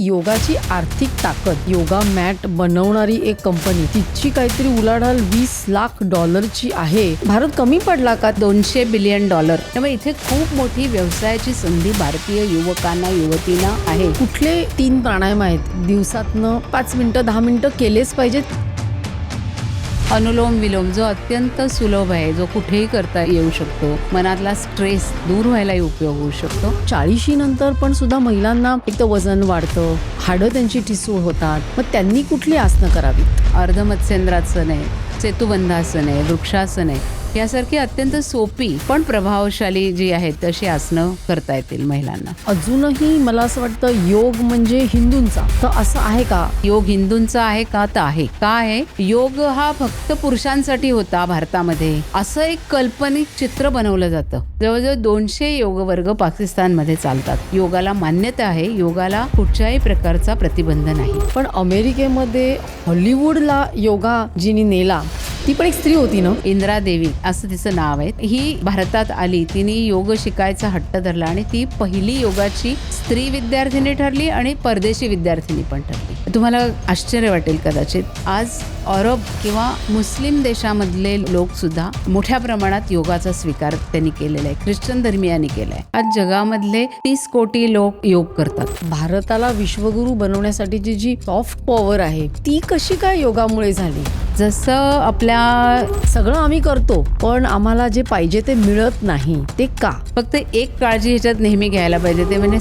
योगाची आर्थिक ताकद, योगा मॅट बनवणारी एक कंपनी, तिची काहीतरी उलाढाल $20 लाख आहे. भारत कमी पडला का? $200 बिलियन. त्यामुळे इथे खूप मोठी व्यवसायाची संधी भारतीय युवकांना युवतींना आहे. कुठले 3 प्राणायाम आहेत दिवसातनं 5 मिनिटं 10 मिनिटं केलेच पाहिजेत? अनुलोम विलोम जो अत्यंत सुलभ आहे, जो कुठेही करता येऊ शकतो, मनातला स्ट्रेस दूर व्हायलाही उपयोग होऊ शकतो. 40 नंतर पण सुद्धा महिलांना एक तर वजन वाढतं, हाडं त्यांची ठिसूळ होतात. मग त्यांनी कुठली आसनं करावीत? अर्धमत्स्येंद्रासन आहे, सेतुबंधासन आहे, वृक्षासन आहे, यासारखी अत्यंत सोपी पण प्रभावशाली जी आहेत तशी आसनं करता येतील महिलांना. अजूनही मला असं वाटतं योग म्हणजे हिंदूंचा, तर असं आहे का? योग हिंदूंचा आहे का? तर आहे. का आहे? योग हा फक्त पुरुषांसाठी होता भारतामध्ये, असं एक काल्पनिक चित्र बनवलं जातं. जवळजवळ 200 योग वर्ग पाकिस्तानमध्ये चालतात. योगाला मान्यता आहे, योगाला कुठच्याही प्रकारचा प्रतिबंध नाही. पण अमेरिकेमध्ये हॉलिवूडला योगा जिने नेला ती पण एक स्त्री होती ना? इंदिरा देवी असं तिचं नाव आहे. ही भारतात आली, तिने योग शिकायचा हट्ट धरला आणि ती पहिली योगाची स्त्री विद्यार्थिनी ठरली आणि परदेशी विद्यार्थिनी पण ठरली. तुम्हाला आश्चर्य वाटेल कदाचित, आज अरब किंवा मुस्लिम देशामधले लोक सुद्धा मोठ्या प्रमाणात योगाचा स्वीकार त्यांनी केलेला आहे. ख्रिश्चन धर्मियांनी केलाय. आज जगामधले 30 कोटी लोक योग करतात. भारताला विश्वगुरू बनवण्यासाठीची जी सॉफ्ट पॉवर आहे ती कशी काय योगामुळे झाली? जसं आपल्या सगळं आम्ही करतो पण आम्हाला जे पाहिजे ते मिळत नाही, ते का? फक्त एक काळजी ह्याच्यात नेहमी घ्यायला पाहिजे, ते म्हणजे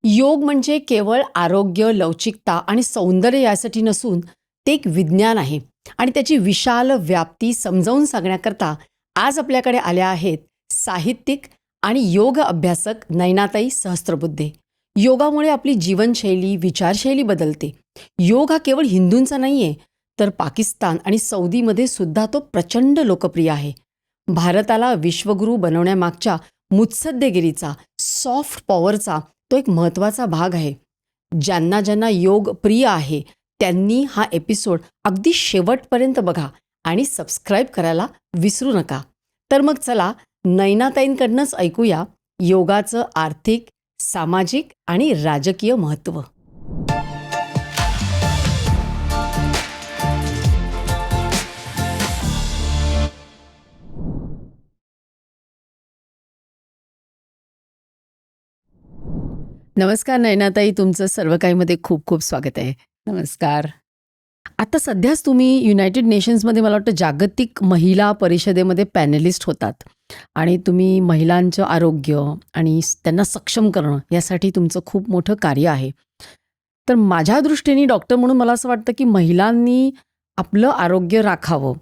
योग म्हणजे केवळ आरोग्य, लवचिकता आणि सौंदर्य यासाठी नसून ते एक विज्ञान आहे. आणि त्याची विशाल व्याप्ती समजावून सांगण्याकरता आज आपल्याकडे आल्या आहेत साहित्यिक आणि योग अभ्यासक नयनाताई सहस्त्रबुद्धे. योगामुळे आपली जीवनशैली, विचारशैली बदलते. योग हा केवळ हिंदूंचा नाही आहे, तर पाकिस्तान आणि सौदीमध्ये सुद्धा तो प्रचंड लोकप्रिय आहे. भारताला विश्वगुरू बनवण्यामागच्या मुत्सद्देगिरीचा, सॉफ्ट पॉवरचा तो एक महत्त्वाचा भाग आहे. ज्यांना ज्यांना योग प्रिय आहे त्यांनी हा एपिसोड अगदी शेवटपर्यंत बघा आणि सबस्क्राईब करायला विसरू नका. तर मग चला नयनाताईंकडनंच ऐकूया योगाचं आर्थिक, सामाजिक आणि राजकीय महत्त्व. नमस्कार नयनाताई, तुमचं सर्व काहीमध्ये खूप खूप स्वागत आहे. नमस्कार. आता सध्याच तुम्ही युनायटेड नेशन्समध्ये मला वाटतं जागतिक महिला परिषदेमध्ये पॅनलिस्ट होतात आणि तुम्ही महिलांचं आरोग्य आणि त्यांना सक्षम करणं यासाठी तुमचं खूप मोठं कार्य आहे. तर माझ्या दृष्टीने डॉक्टर म्हणून मला असं वाटतं की महिलांनी आपलं आरोग्य राखावं,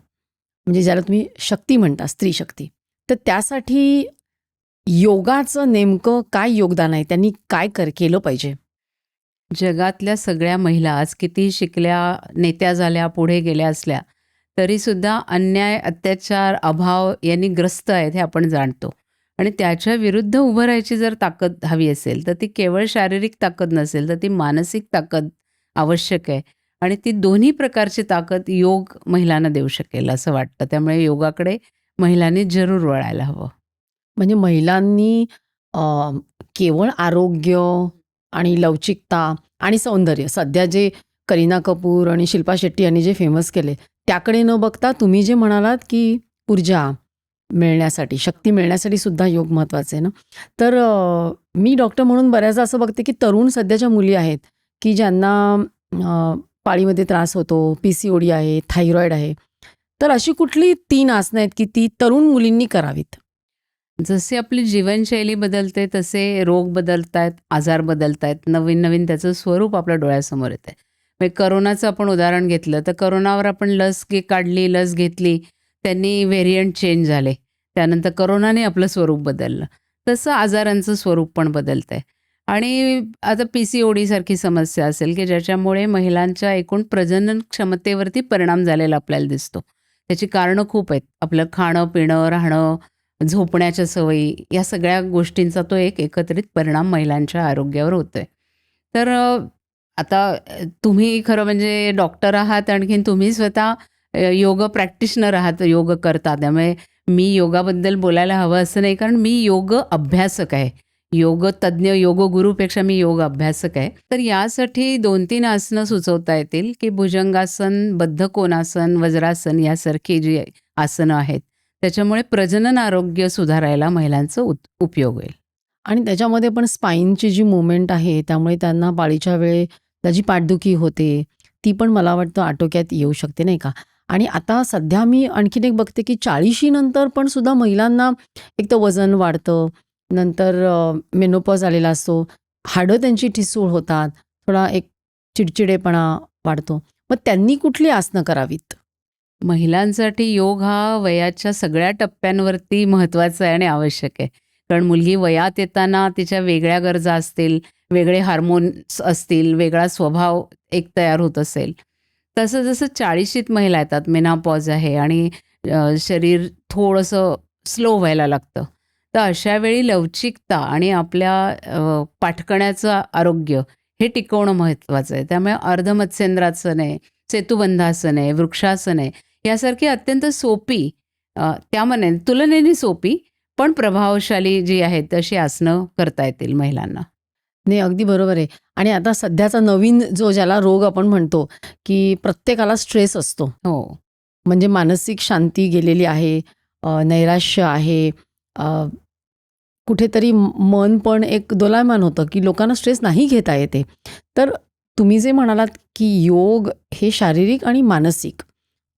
म्हणजे ज्याला तुम्ही शक्ती म्हणता, स्त्री शक्ती, तर त्यासाठी योगाचं नेमकं काय योगदान आहे? त्यांनी काय केलं पाहिजे? जगातल्या सगळ्या महिला आज किती शिकल्या, नेत्या झाल्या, पुढे गेल्या असल्या तरीसुद्धा अन्याय, अत्याचार, अभाव यांनी ग्रस्त आहेत हे आपण जाणतो. आणि त्याच्या विरुद्ध उभं राहायची जर ताकद हवी असेल तर ती केवळ शारीरिक ताकद नसेल, तर ती मानसिक ताकद आवश्यक आहे. आणि ती दोन्ही प्रकारची ताकद योग महिलांना देऊ शकेल असं वाटतं. त्यामुळे योगाकडे महिलांनी जरूर वळायला हवं. म्हणजे महिलांनी केवळ आरोग्य आणि लवचिकता आणि सौंदर्य, सध्या जे करीना कपूर आणि शिल्पा शेट्टी यांनी जे फेमस केले त्याकडे न बघता तुम्ही जे म्हणालात की ऊर्जा मिळण्यासाठी, शक्ती मिळण्यासाठी सुद्धा योग महत्त्वाचे आहे ना. तर मी डॉक्टर म्हणून बऱ्याचदा असं बघते की तरुण सध्याच्या मुली आहेत की ज्यांना पाळीमध्ये त्रास होतो, PCOD आहे, थायरॉईड आहे. तर अशी कुठली 3 आसनं आहेत की ती तरुण मुलींनी करावीत? जसे आपली जीवनशैली बदलते तसे रोग बदलत आहेत, आजार बदलत आहेत, नवीन नवीन त्याचं स्वरूप आपल्या डोळ्यासमोर येतं आहे. म्हणजे करोनाचं आपण उदाहरण घेतलं तर करोनावर आपण लस काढली, लस घेतली, त्यांनी व्हेरियंट चेंज झाले, त्यानंतर करोनाने आपलं स्वरूप बदललं. तसं आजारांचं स्वरूप पण बदलतं आहे. आणि आता PCOD सारखी समस्या असेल की ज्याच्यामुळे महिलांच्या एकूण प्रजनन क्षमतेवरती परिणाम झालेला आपल्याला दिसतो. त्याची कारणं खूप आहेत. आपलं खाणं, पिणं, राहणं, झोपण्याच्या सवयी, या सगळ्या गोष्टींचा तो एक एकत्रित परिणाम महिलांच्या आरोग्यावर होतोय. तर आता तुम्ही खरं म्हणजे डॉक्टर आहात, आणखीन तुम्ही स्वतः योग प्रॅक्टिशनर आहात, योग करता. त्यामुळे मी योगाबद्दल बोलायला हवं असं नाही, कारण मी योग अभ्यासक आहे. योगतज्ञ, योगगुरूपेक्षा मी योग अभ्यासक आहे. तर यासाठी 2-3 आसनं सुचवता येतील, की भुजंगासन, बद्ध कोणासन, वज्रासन यासारखी जी आसनं आहेत, त्याच्यामुळे प्रजनन आरोग्य सुधारायला महिलांचा उपयोग होईल. आणि त्याच्यामध्ये पण स्पाईनची जी मूव्हमेंट आहे, त्यामुळे त्यांना पाळीच्या वेळी त्याची पाठदुखी होते, ती पण मला वाटतं आटोक्यात येऊ शकते, नाही का? आणि आता सध्या मी आणखीन एक बघते, की 40शी नंतर पण सुद्धा महिलांना एक तर वजन वाढतं, नंतर मेनोपॉज आलेला असतो, हाडं त्यांची ठिसूळ होतात, थोडा एक चिडचिडेपणा वाढतो. मग त्यांनी कुठली आसनं करावीत? महिलांसाठी योग हा वयाच्या सगळ्या टप्प्यांवरती महत्त्वाचा आहे आणि आवश्यक आहे. कारण मुलगी वयात येताना तिच्या वेगळ्या गरजा असतील, वेगळे हार्मोन्स असतील, वेगळा स्वभाव एक तयार होत असेल. तसं जसं 40शीत महिला येतात, मेनोपॉज आहे आणि शरीर थोडंसं स्लो व्हायला लागतं. तर अशा वेळी लवचिकता आणि आपल्या पाठकण्याचं आरोग्य हे टिकवणं महत्त्वाचं आहे. त्यामुळे अर्धमत्स्येंद्रासन आहे, सेतुबंधासन आहे, वृक्षासन आहे, यासारखी अत्यंत सोपी, तुलनेने सोपी पण प्रभावशाली जी आहेत तशी आसनं करता येतील महिलांना. नाही, अगदी बरोबर आहे. आणि आता सध्याचा नवीन जो ज्याला रोग आपण म्हणतो, की प्रत्येकाला स्ट्रेस असतो. हो. म्हणजे मानसिक शांती गेलेली आहे, नैराश्य आहे, अ, कुठेतरी मन पण एक दोलायमान होतं, की लोकांना स्ट्रेस नाही घेता येते. तर तुम्ही जे म्हणालात, की योग हे शारीरिक आणि मानसिक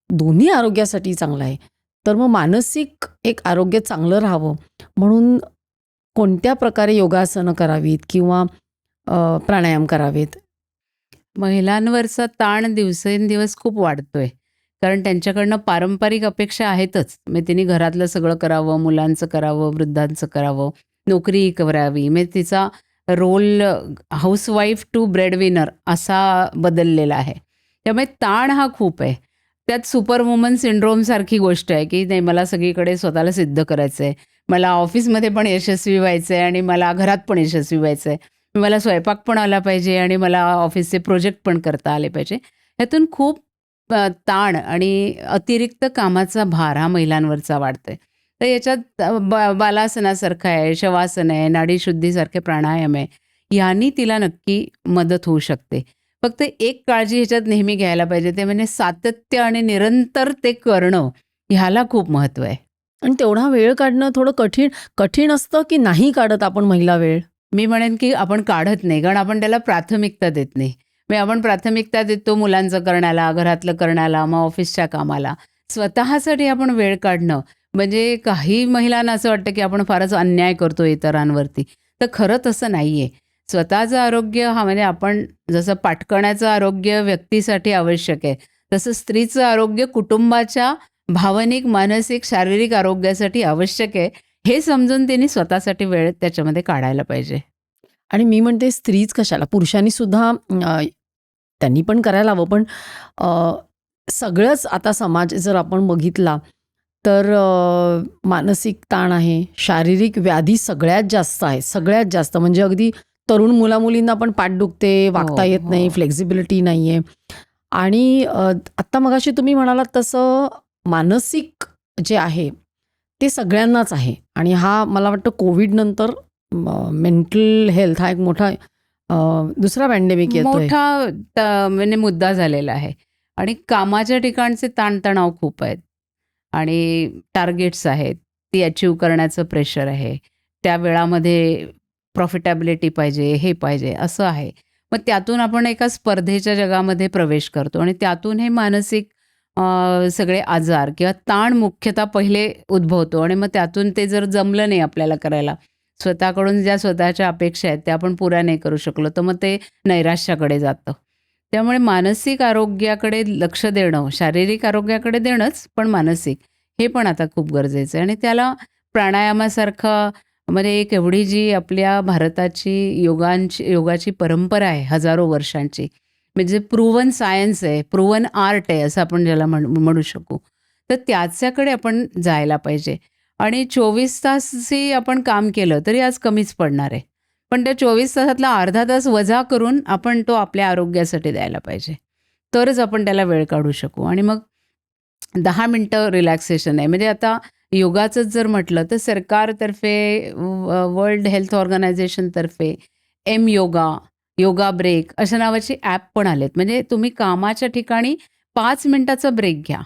दोन्ही आरोग्यासाठी चांगलं आहे. तर मग मानसिक एक आरोग्य चांगलं राहावं म्हणून कोणत्या प्रकारे योगासनं करावीत किंवा प्राणायाम करावेत? महिलांवरचा ताण दिवसेंदिवस खूप वाढतोय. कारण त्यांच्याकडनं पारंपरिक अपेक्षा आहेतच. मग तिने घरातलं सगळं करावं, मुलांचं करावं, वृद्धांचं करावं, नोकरीही करावी. मग तिचा रोल हाऊसवाईफ टू ब्रेडविनर असा बदललेला आहे. त्यामुळे ताण हा खूप आहे. त्यात सुपर वुमन सिंड्रोमसारखी गोष्ट आहे, की नाही मला सगळीकडे स्वतःला सिद्ध करायचं आहे. मला ऑफिसमध्ये पण यशस्वी व्हायचं आहे आणि मला घरात पण यशस्वी व्हायचं आहे. मला स्वयंपाक पण आला पाहिजे आणि मला ऑफिसचे प्रोजेक्ट पण करता आले पाहिजे. ह्यातून खूप ताण आणि अतिरिक्त कामाचा भार हा महिलांवरचा वाढतोय. तर याच्यात बालासनासारखं आहे, शवासन आहे, नाडीशुद्धीसारखे प्राणायाम आहे. ह्यांनी तिला नक्की मदत होऊ शकते. फक्त एक काळजी ह्याच्यात नेहमी घ्यायला पाहिजे, ते म्हणजे सातत्य आणि निरंतर ते करणं, ह्याला खूप महत्त्व आहे. आणि तेवढा वेळ काढणं थोडं कठीण असतं, की नाही काढत आपण महिला वेळ? मी म्हणेन की आपण काढत नाही, कारण आपण त्याला प्राथमिकता देत नाही. म्हणजे आपण प्राथमिकता देतो मुलांचं करण्याला, घरातलं करण्याला, मग ऑफिसच्या कामाला. स्वतःसाठी आपण वेळ काढणं म्हणजे काही महिलांना असं वाटतं की आपण फारच अन्याय करतो इतरांवरती. तर खरं तसं नाही आहे. स्वतःचं आरोग्य हा म्हणजे आपण जसं पाठकण्याचं आरोग्य व्यक्तीसाठी आवश्यक आहे, तसं स्त्रीचं आरोग्य कुटुंबाच्या भावनिक, मानसिक, शारीरिक आरोग्यासाठी आवश्यक आहे. हे समजून तिने स्वतःसाठी वेळ त्याच्यामध्ये काढायला पाहिजे. आणि मी म्हणते स्त्रीच कशाला, पुरुषांनी सुद्धा त्यांनी पण करायला हवं. पण अ, सगळंच आता समाज जर आपण बघितला तर मानसिक ताण आहे, शारीरिक व्याधी सगळ्यात जास्त आहे, सगळ्यात जास्त. म्हणजे अगदी तरुण मुला-मुलींना पण पाठ दुखते, वाकता हो, येत नाही, हो. फ्लेक्सिबिलिटी नाही आहे. आणि आत्ता मगाशी तुम्ही म्हणालात तसं मानसिक जे आहे ते सगळ्यांनाच आहे. आणि हा मला वाटतं कोविडनंतर मेंटल हेल्थ हा एक मोठा दुसरा पॅन्डेमिक येतोय. मोठा म्हणजे मुद्दा झालेला आहे आणि कामाच्या ठिकाणचे ताणतणाव खूप आहेत आणि टार्गेट्स आहेत. ती अचीव्ह करण्याचं प्रेशर आहे. त्या वेळामध्ये प्रॉफिटेबिलिटी पाहिजे, हे पाहिजे, असं आहे. मग त्यातून आपण एका स्पर्धेच्या जगामध्ये प्रवेश करतो आणि त्यातून हे मानसिक सगळे आजार किंवा ताण मुख्यतः पहिले उद्भवतो आणि मग त्यातून ते जर जमलं नाही आपल्याला करायला, स्वतःकडून ज्या स्वतःच्या अपेक्षा आहेत त्या आपण पुऱ्या नाही करू शकलो, तर मग ते नैराश्याकडे जातं. त्यामुळे मानसिक आरोग्याकडे लक्ष देणं, शारीरिक आरोग्याकडे देणंच, पण मानसिक हे पण आता खूप गरजेचं आहे आणि त्याला प्राणायामासारखं म्हणजे एक एवढी जी आपल्या भारताची योगाची परंपरा आहे हजारो वर्षांची, म्हणजे प्रूव्हन सायन्स आहे, प्रूव्हन आर्ट आहे असं आपण ज्याला म्हणू शकू. तर त्याच्याकडे आपण जायला पाहिजे आणि 24 तासही आपण काम केलं तरी आज कमीच पडणार आहे. पण त्या 24 तासातला अर्धा तास वजा करून आपण तो आपल्या आरोग्यासाठी द्यायला पाहिजे. तरच आपण त्याला वेळ काढू शकू आणि मग 10 मिनिटं रिलॅक्सेशन आहे. म्हणजे आता योगाचंच जर म्हटलं तर सरकारतर्फे वर्ल्ड हेल्थ ऑर्गनायझेशनतर्फे योगा, योगा ब्रेक अशा नावाची ॲप पण आलेत. म्हणजे तुम्ही कामाच्या ठिकाणी 5 मिनिटाचा ब्रेक घ्या,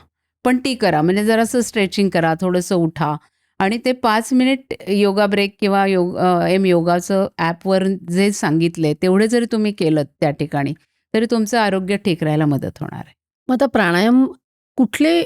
पण ती करा. म्हणजे जरासं स्ट्रेचिंग करा, थोडंसं उठा आणि ते 5 मिनिट योगा ब्रेक किंवा योगाचं ॲपवर जे सांगितलंय तेवढे जरी तुम्ही केलंत त्या ठिकाणी, तरी तुमचं आरोग्य ठीक राहायला मदत होणार आहे. मग आता प्राणायाम कुठले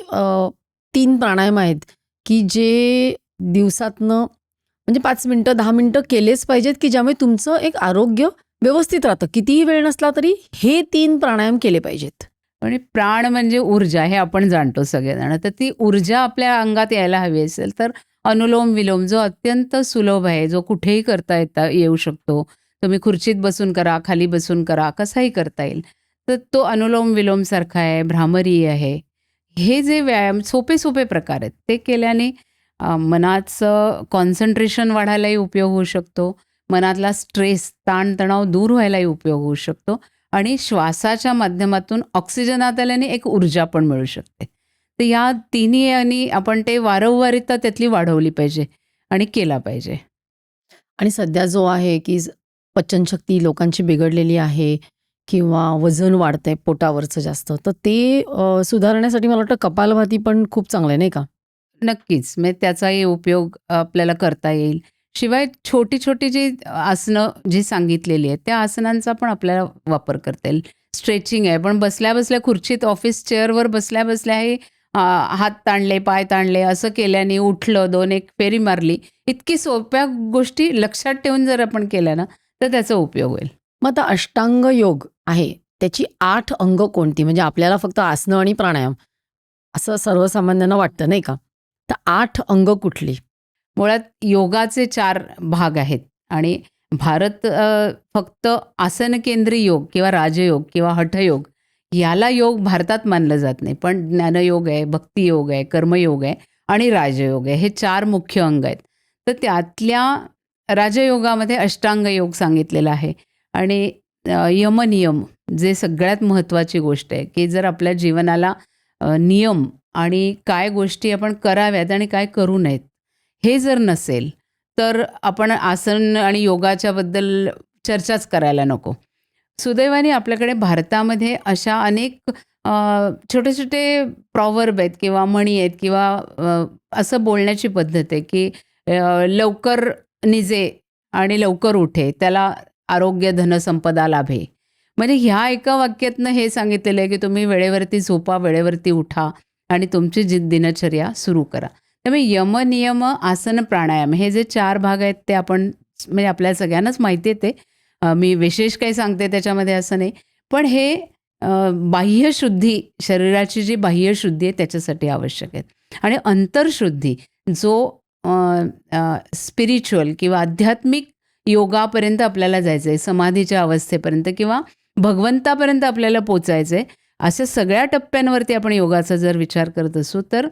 3 प्राणायाम आहेत, की जे दिवसातनं म्हणजे 5 मिनिटं, 10 मिनिटं केलेच पाहिजेत, की ज्यामुळे तुमचं एक आरोग्य व्यवस्थित राहतं? कितीही वेळ नसला तरी हे 3 प्राणायाम केले पाहिजेत. आणि प्राण म्हणजे ऊर्जा हे आपण जाणतो सगळेजण. तर ती ऊर्जा आपल्या अंगात यायला हवी असेल तर अनुलोम-विलोम जो अत्यंत सुलभ आहे, जो कुठेही येऊ शकतो. तुम्ही खुर्चीत बसून करा, खाली बसून करा, कसाही करता येईल. तर तो अनुलोम-विलोम सारखा आहे, भ्रामरी आहे. हे जे व्यायाम सोपे-सोपे प्रकार आहेत, ते केल्याने मनाचं कॉन्सन्ट्रेशन वाढायलाही उपयोग होऊ शकतो. मनातला स्ट्रेस, ताणतणाव दूर व्हायलाही उपयोग होऊ शकतो आणि श्वासाच्या माध्यमातून ऑक्सिजनात आल्याने एक ऊर्जा पण मिळू शकते. तर या तिन्ही यांनी आपण ते वारंवारिता त्यातली वाढवली पाहिजे आणि केला पाहिजे. आणि सध्या जो आहे, की पचनशक्ती लोकांची बिघडलेली आहे किंवा वजन वाढतंय पोटावरचं जास्त, तर ते सुधारण्यासाठी मला वाटतं कपालभाती पण खूप चांगलं आहे, नाही का? नक्कीच. म्हणजे त्याचाही उपयोग आपल्याला करता येईल. शिवाय छोटी-छोटी जी आसनं जी सांगितलेली आहेत, त्या आसनांचा पण आपल्याला वापर करता येईल. स्ट्रेचिंग आहे, पण बसल्या-बसल्या खुर्चीत ऑफिस चेअरवर बसल्या-बसल्या हे हात ताणले, पाय ताणले असं केल्याने उठलं, 2-1 फेरी मारली. इतकी सोप्या गोष्टी लक्षात ठेवून जर आपण केल्या ना, तर त्याचा उपयोग होईल. मग आता अष्टांग योग आहे, त्याची 8 अंग कोणती? म्हणजे आपल्याला फक्त आसनं आणि प्राणायाम असं सर्वसामान्यांना वाटतं, नाही का? तर 8 अंग कुठली? मुळात योगाचे 4 भाग आहेत आणि भारत फक्त आसनकेंद्री योग किंवा राजयोग किंवा हठयोग याला योग भारतात मानलं जात नाही. पण ज्ञानयोग आहे, भक्तियोग आहे, कर्मयोग आहे आणि राजयोग आहे. हे 4 मुख्य अंग आहेत. तर त्यातल्या राजयोगामध्ये अष्टांग योग सांगितलेला आहे आणि यमनियम जे सगळ्यात महत्त्वाची गोष्ट आहे, की जर आपल्या जीवनाला नियम आणि काय गोष्टी आपण कराव्यात आणि काय करू नयेत, हे जर नसेल, तर आपण आसन आणि योगाच्याबद्दल चर्चाच करायला नको. सुदैवाने आपल्याकडे भारतामध्ये अशा अनेक छोटे-छोटे प्रॉव्हर्ब आहेत किंवा म्हणी आहेत किंवा असं बोलण्याची पद्धत आहे, की लवकर निजे आणि लवकर उठे, त्याला आरोग्य, धनसंपदा लाभे. म्हणजे ह्या एका वाक्यातनं हे सांगितलेलं आहे, की तुम्ही वेळेवरती झोपा, वेळेवरती उठा आणि तुमची दिनचर्या सुरू करा. त्यामुळे यम, नियम, आसन, प्राणायाम हे जे 4 भाग आहेत ते आपण म्हणजे आपल्या सगळ्यांनाच माहिती आहे ते. मी विशेष काही सांगते त्याच्यामध्ये असं नाही. पण हे बाह्यशुद्धी, शरीराची जी बाह्यशुद्धी आहे त्याच्यासाठी आवश्यक आहेत. आणि अंतर्शुद्धी जो स्पिरिच्युअल किंवा आध्यात्मिक योगापर्यंत आपल्याला जायचं आहे, समाधीच्या अवस्थेपर्यंत किंवा भगवंतापर्यंत आपल्याला पोचायचं आहे. अशा सगळ्या टप्प्यांवरती आपण योगाचा जर विचार करत असू तर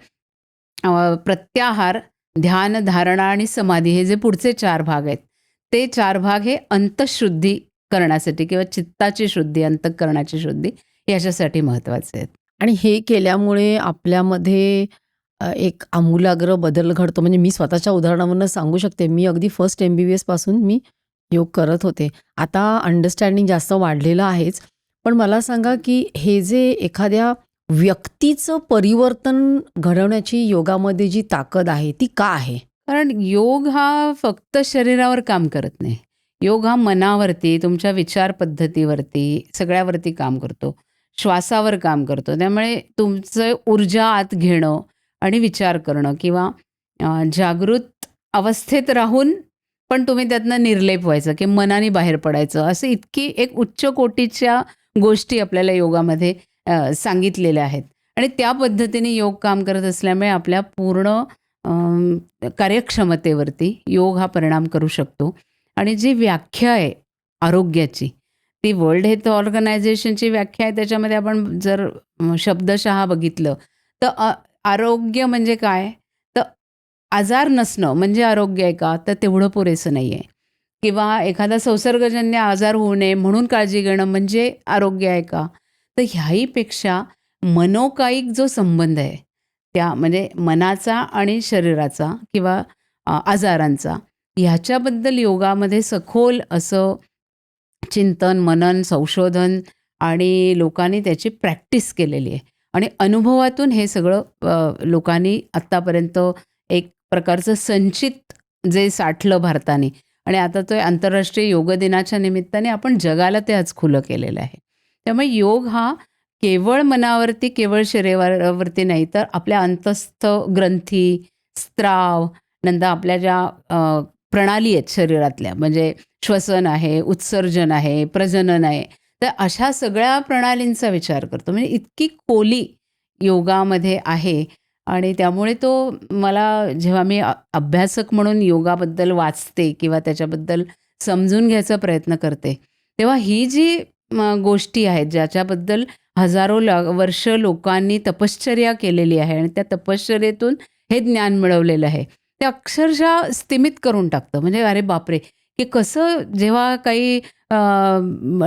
प्रत्याहार, ध्यान, धारणा आणि समाधी हे जे पुढचे 4 भाग आहेत, ते 4 भाग हे अंतःशुद्धी करण्यासाठी किंवा चित्ताची शुद्धी, अंतःकरणाची शुद्धी याच्यासाठी महत्त्वाचे आहेत. आणि हे केल्यामुळे आपल्यामध्ये एक आमूलाग्र बदल घडतो. म्हणजे मी स्वतःच्या उदाहरणावरून सांगू शकते. मी अगदी फर्स्ट MBBS पासून मी योग करत होते. आता अंडरस्टँडिंग जास्त वाढलेलं आहेच. पण मला सांगा, की हे जे एखाद्या व्यक्तीचं परिवर्तन घडवण्याची योगामध्ये जी ताकद आहे, ती का आहे? कारण योग हा फक्त शरीरावर काम करत नाही. योग हा मनावरती, तुमच्या विचार पद्धतीवरती, सगळ्यावरती काम करतो. श्वासावर काम करतो. त्यामुळे तुमचं ऊर्जा आत घेणं आणि विचार करणं किंवा जागृत अवस्थेत राहून पण तुम्ही त्यातनं निर्लेप व्हायचं की मनाने बाहेर पडायचं. असं इतकी एक उच्च कोटीच्या गोष्टी आपल्याला योगामध्ये सांगितलेल्या आहेत आणि त्या पद्धतीने योग काम करत असल्यामुळे आपल्या पूर्ण कार्यक्षमतेवरती योग हा परिणाम करू शकतो. आणि जी व्याख्या आहे आरोग्याची, ती वर्ल्ड हेल्थ ऑर्गनायझेशनची व्याख्या आहे. त्याच्यामध्ये आपण जर शब्दशः बघितलं तर आरोग्य म्हणजे काय? तर आजार नसणं म्हणजे आरोग्य आहे का? तर तेवढं पुरेसं नाही आहे. किंवा एखादा संसर्गजन्य आजार होऊ नये म्हणून काळजी घेणं म्हणजे आरोग्य आहे का? तर ह्याहीपेक्षा मनोकायिक जो संबंध आहे, त्या म्हणजे मनाचा आणि शरीराचा किंवा आजारांचा, ह्याच्याबद्दल योगामध्ये सखोल असं चिंतन, मनन, संशोधन आणि लोकांनी त्याची प्रॅक्टिस केलेली आहे. आणि अनुभवातून हे सगळं लोकांनी आत्तापर्यंत एक प्रकारचं संचित जे साठलं भारताने, आणि आता तो आंतरराष्ट्रीय योग दिनाच्या निमित्ताने आपण जगाला ते आज खुलं केलेलं आहे. त्यामुळे योग हा केवळ मनावरती, केवळ शरीरावरती नाही, तर आपल्या अंतस्थ ग्रंथी, स्त्राव, नंतर आपल्या ज्या प्रणाली आहेत शरीरातल्या, म्हणजे श्वसन आहे, उत्सर्जन आहे, प्रजनन आहे, तर अशा सगळ्या प्रणालींचा विचार करतो. म्हणजे इतकी खोली योगामध्ये आहे. आणि त्यामुळे तो मला जेव्हा मी अभ्यासक म्हणून योगाबद्दल वाचते किंवा त्याच्याबद्दल समजून घ्यायचा प्रयत्न करते, तेव्हा ही जी गोष्टी आहेत ज्याच्याबद्दल हजारो वर्ष लोकांनी तपश्चर्या केलेली आहे आणि त्या तपश्चर्येतून हे ज्ञान मिळवलेलं आहे, ते अक्षरशः स्तिमित करून टाकतं. म्हणजे अरे बापरे, की कसं जेव्हा काही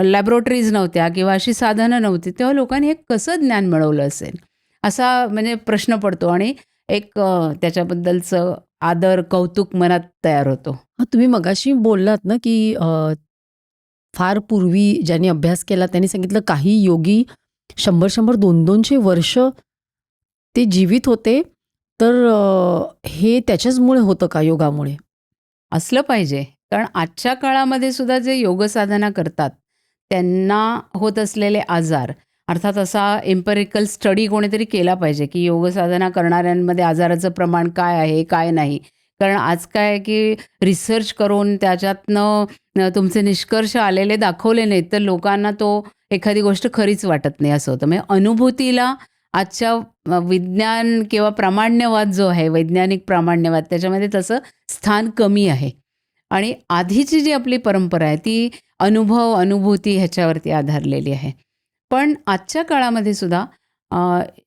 लॅबोरेटरीज नव्हत्या किंवा अशी साधनं नव्हती, तेव्हा लोकांनी हे कसं ज्ञान मिळवलं असेल, असा म्हणजे प्रश्न पडतो. आणि एक त्याच्याबद्दलचं आदर, कौतुक मनात तयार होतो. तुम्ही मगाशी बोललात ना, की फार पूर्वी ज्यांनी अभ्यास केला त्यांनी सांगितलं काही योगी 100-100, 200-200 वर्ष ते जीवित होते. तर हे त्याच्याचमुळे होतं का, योगामुळे? असलं पाहिजे. कारण आजच्या काळामध्ये सुद्धा जे योगसाधना करतात, त्यांना होत असलेले आजार, अर्थात असा एम्पिरिकल स्टडी कोणीतरी केला पाहिजे, की योगसाधना करणाऱ्यांमध्ये आजाराचं प्रमाण काय आहे, काय नाही. कारण आज काय आहे, की रिसर्च करून त्याच्यातनं तुमचे निष्कर्ष आलेले दाखवले नाहीत, तर लोकांना तो एखादी गोष्ट खरीच वाटत नाही, असं होतं. म्हणजे अनुभूतीला आजच्या विज्ञान किंवा प्रामाण्यवाद जो आहे, वैज्ञानिक प्रामाण्यवाद, त्याच्यामध्ये तसं स्थान कमी आहे. आणि आधीची जी आपली परंपरा आहे ती अनुभव, अनुभूती ह्याच्यावरती आधारलेली आहे. पण आजच्या काळामध्ये सुद्धा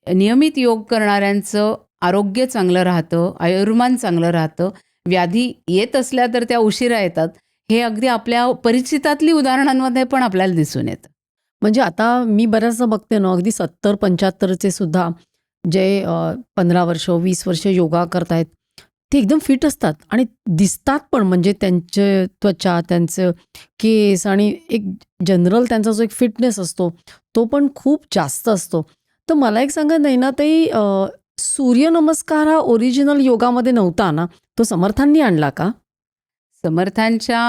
नियमित योग करणाऱ्यांचं आरोग्य चांगलं राहतं, आयुर्मान चांगलं राहतं. व्याधी येत असल्या तर त्या उशिरा येतात. हे अगदी आपल्या परिचितातली उदाहरणांमध्ये पण आपल्याला दिसून येतं. म्हणजे आता मी बऱ्याचदा बघते ना, अगदी 70-75चे सुद्धा जे 15 वर्ष, 20 वर्ष योगा करतायत, ते एकदम फिट असतात आणि दिसतात पण. म्हणजे त्यांचे त्वचा, त्यांचं केस आणि एक जनरल त्यांचा जो एक फिटनेस असतो, तो पण खूप जास्त असतो. तर मला एक सांगा नैनाताई, सूर्यनमस्कार हा ओरिजिनल योगामध्ये नव्हता ना, तो समर्थांनी आणला का? समर्थांच्या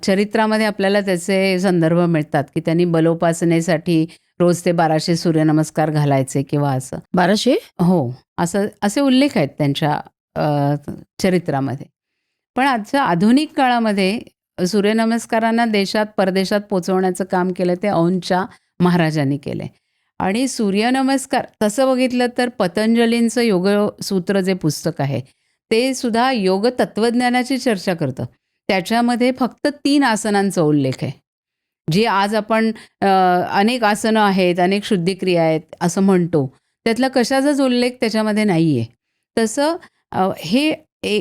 चरित्रामध्ये आपल्याला त्याचे संदर्भ मिळतात, की त्यांनी बलोपासनेसाठी रोज ते 1200 सूर्यनमस्कार घालायचे किंवा असं. 1200? हो, असे उल्लेख आहेत त्यांच्या चरित्रामध्ये. पण आजच्या आधुनिक काळामध्ये सूर्यनमस्कारांना देशात, परदेशात पोचवण्याचं काम केलं ते औंधच्या महाराजांनी केलं. आणि सूर्यनमस्कार तसं बघितलं तर पतंजलींचं योगसूत्र जे पुस्तक आहे, ते सुद्धा योग तत्त्वज्ञानाची चर्चा करतं. त्याच्यामध्ये फक्त 3 आसनांचा उल्लेख आहे. जी आज आपण अनेक आसनं आहेत, अनेक शुद्धिक्रिया आहेत असं म्हणतो, त्यातला कशाचाच उल्लेख त्याच्यामध्ये नाही आहे. तसं हे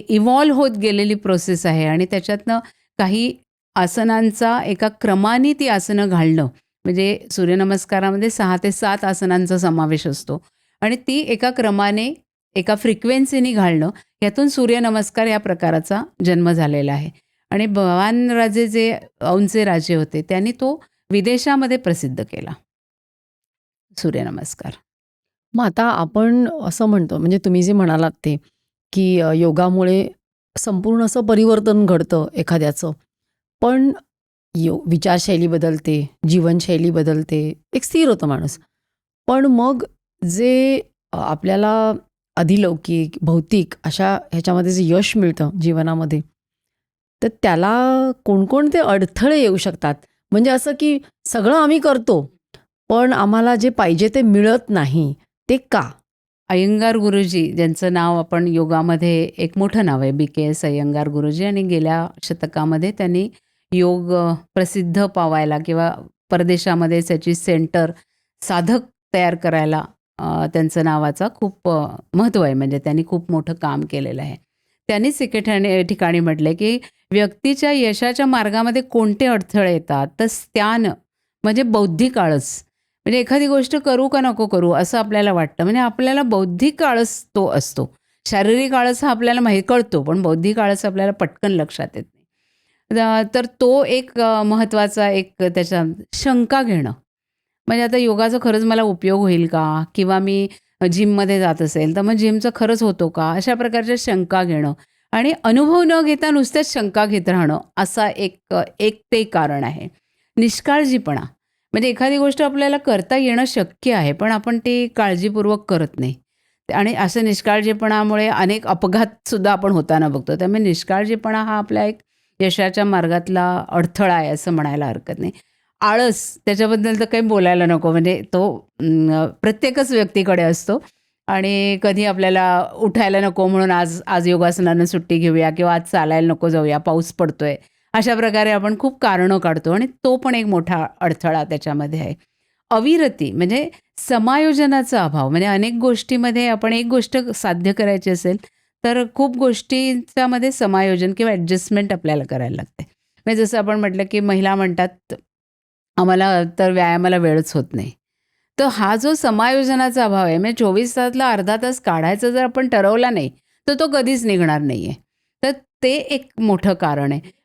इव्हॉल्व होत गेलेली प्रोसेस आहे. आणि त्याच्यातनं काही आसनांचा एका क्रमाने ती आसनं घालणं, म्हणजे सूर्यनमस्कारामध्ये 6 ते 7 आसनांचा समावेश असतो आणि ती एका क्रमाने, एका फ्रिक्वेन्सीनी घालणं, यातून सूर्यनमस्कार या प्रकाराचा जन्म झालेला आहे. आणि भवानराजे जे औंधचे राजे होते, त्यांनी तो विदेशामध्ये प्रसिद्ध केला सूर्यनमस्कार. मग आता आपण असं म्हणतो, म्हणजे तुम्ही जे म्हणालात ते, की योगामुळे संपूर्ण असं परिवर्तन घडतं एखाद्याचं. पण विचारशैली बदलते, जीवनशैली बदलते, एक स्थिर होतं माणूस. पण मग जे आपल्याला अधिलौकिक, भौतिक अशा ह्याच्यामध्ये जे यश मिळतं जीवनामध्ये, तर त्याला कोणकोणते अडथळे येऊ शकतात? म्हणजे असं की सगळं आम्ही करतो, पण आम्हाला जे पाहिजे ते मिळत नाही, ते का? अय्यंगार गुरुजी, ज्यांचं नाव आपण योगामध्ये एक मोठं नाव आहे, BKS अय्यंगार गुरुजी, आणि गेल्या शतकामध्ये त्यांनी योग प्रसिद्ध पावायला किंवा परदेशामध्ये त्याची सेंटर, साधक तयार करायला त्यांचं नावाचा खूप महत्त्व आहे. म्हणजे त्यांनी खूप मोठं काम केलेलं आहे. त्यांनीच एके ठिकाणी म्हटलं की व्यक्तीच्या यशाच्या मार्गामध्ये कोणते अडथळे येतात, तर त्यानं म्हणजे बौद्धिक आळस, म्हणजे एखादी गोष्ट करू का नको करू असं आपल्याला वाटतं. म्हणजे आपल्याला बौद्धिक आळस तो असतो. शारीरिक आळस हा आपल्याला माहीत कळतो, पण बौद्धिक आळस आपल्याला पटकन लक्षात येत नाही. तर तो एक महत्त्वाचा एक त्याच्या शंका घेणं. म्हणजे आता योगाचा खरंच मला उपयोग होईल का? किंवा मी जिममध्ये जात असेल, तर मग जिमचं खरंच होतो का? अशा प्रकारच्या शंका घेणं आणि अनुभव न घेता नुसत्याच शंका घेत राहणं, असा एक ते कारण आहे. निष्काळजीपणा. म्हणजे एखादी गोष्ट आपल्याला करता येणं शक्य आहे, पण आपण ती काळजीपूर्वक करत नाही. आणि असं निष्काळजीपणामुळे अनेक अपघातसुद्धा आपण होताना बघतो. त्यामुळे निष्काळजीपणा हा आपला एक यशाच्या मार्गातला अडथळा आहे असं म्हणायला हरकत नाही. आळस त्याच्याबद्दल तर काही बोलायला नको. म्हणजे तो प्रत्येकच व्यक्तीकडे असतो आणि कधी आपल्याला उठायला नको म्हणून आज आज योगासनानं सुट्टी घेऊया किंवा आज चालायला नको जाऊया, पाऊस पडतोय. अशा प्रकारे आपण खूप कारणं काढतो आणि तो पण एक मोठा अडथळा त्याच्यामध्ये आहे. अविरती म्हणजे समायोजनाचा अभाव. म्हणजे अनेक गोष्टीमध्ये आपण एक गोष्ट साध्य करायची असेल, तर खूप गोष्टींच्यामध्ये समायोजन किंवा ॲडजस्टमेंट आपल्याला करायला लागते. म्हणजे जसं आपण म्हटलं, की महिला म्हणतात, "आम्हाला तर व्यायामाला वेळच होत नाही." तर हा जो समायोजनाचा अभाव आहे, म्हणजे 24 तासातला अर्धा तास काढायचा जर आपण ठरवला नाही, तर तो कधीच निघणार नाही आहे. तर ते एक मोठं कारण आहे.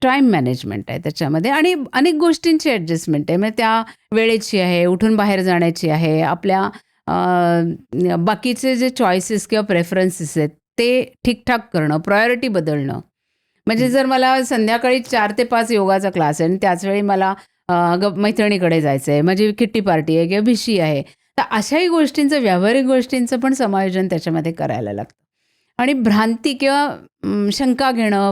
टाईम मॅनेजमेंट आहे त्याच्यामध्ये आणि अनेक गोष्टींची ॲडजस्टमेंट आहे. म्हणजे त्या वेळेची आहे, उठून बाहेर जाण्याची आहे, आपल्या बाकीचे जे चॉईसेस किंवा प्रेफरन्सेस आहेत, ते ठीक-ठाक करणं, प्रायोरिटी बदलणं. म्हणजे जर मला संध्याकाळी 4 ते 5 योगाचा क्लास आहे आणि त्याच वेळी मला मैत्रिणीकडे जायचं आहे, माझी किट्टी पार्टी आहे किंवा भिशी आहे. तर अशाही गोष्टींचं, व्यावहारिक गोष्टींचं पण समायोजन त्याच्यामध्ये करायला लागतं. आणि भ्रांती किंवा शंका घेणं,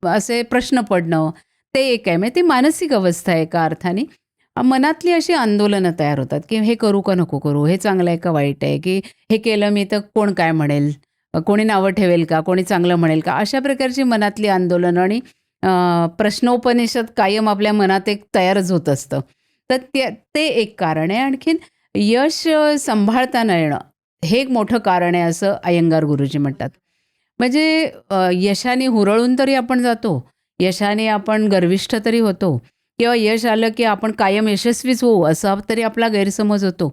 असे प्रश्न पडणं, ते एक आहे. म्हणजे ती मानसिक अवस्था आहे एका अर्थाने. मनातली अशी आंदोलनं तयार होतात, की हे करू का नको करू? हे चांगलं आहे का वाईट आहे? की हे केलं मी तर कोण काय म्हणेल? कोणी नावं ठेवेल का? कोणी चांगलं म्हणेल का? अशा प्रकारची मनातली आंदोलनं आणि प्रश्नोपनिषद कायम आपल्या मनात एक तयारच होत असतं. तर ते एक कारण आहे. आणखीन यश सांभाळता न येणं, हे एक मोठं कारण आहे असं अय्यंगार गुरुजी म्हणतात. म्हणजे यशाने हुरळून तरी आपण जातो, यशाने आपण गर्विष्ठ तरी होतो किंवा यश आलं की आपण कायम यशस्वीच होऊ असा तरी आपला गैरसमज होतो.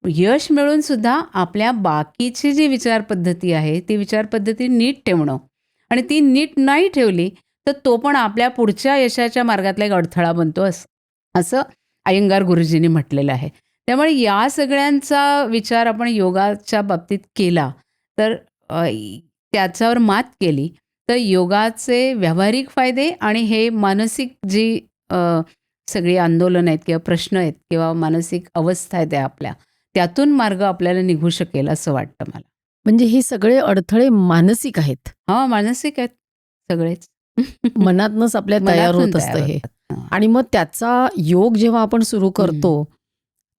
यश मिळून सुद्धा आपल्या बाकीची जी विचारपद्धती आहे, ती विचारपद्धती नीट ठेवणं आणि ती नीट नाही ठेवली, तर तो पण आपल्या पुढच्या यशाच्या मार्गातला एक अडथळा बनतो असं अय्यंगार गुरुजींनी म्हटलेलं आहे. त्यामुळे या सगळ्यांचा विचार आपण योगाच्या बाबतीत केला, तर त्याच्यावर मात केली, तर योगाचे व्यावहारिक फायदे आणि हे मानसिक जी अ, सगळी आंदोलनं आहेत किंवा प्रश्न आहेत किंवा मानसिक अवस्था आहेत त्या आपल्या, त्यातून मार्ग आपल्याला निघू शकेल असं वाटतं मला. म्हणजे हे सगळे अडथळे मानसिक आहेत. हां, मानसिक आहेत सगळेच. मनातनंच आपल्या तयार मनातून होत असतं तयार हे. होतात. हां. आणि मग त्याचा योग जेव्हा आपण सुरू करतो,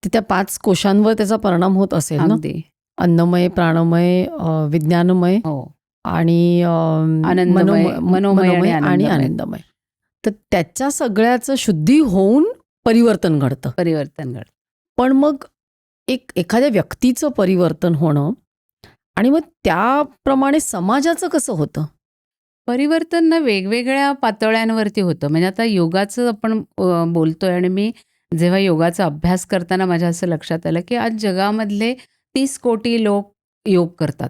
तर त्या 5 कोशांवर त्याचा परिणाम होत असेल ना? अगदी. अन्नमय, प्राणमय, विज्ञानमय हो. आणि आनंदमय, मनोमय आणि आणि आनंदमय. आनंदमय. तर त्याच्या सगळ्याचं शुद्धी होऊन परिवर्तन घडतं. परिवर्तन घडतं. पण मग एखाद्या व्यक्तीचं परिवर्तन होणं आणि मग त्याप्रमाणे समाजाचं कसं होतं? परिवर्तन ना वेगवेगळ्या पातळ्यांवरती होतं. म्हणजे आता योगाचं आपण बोलतोय आणि मी जेव्हा योगाचा अभ्यास करताना माझ्या असं लक्षात आलं, की आज जगामधले 30 कोटी लोक योग करतात.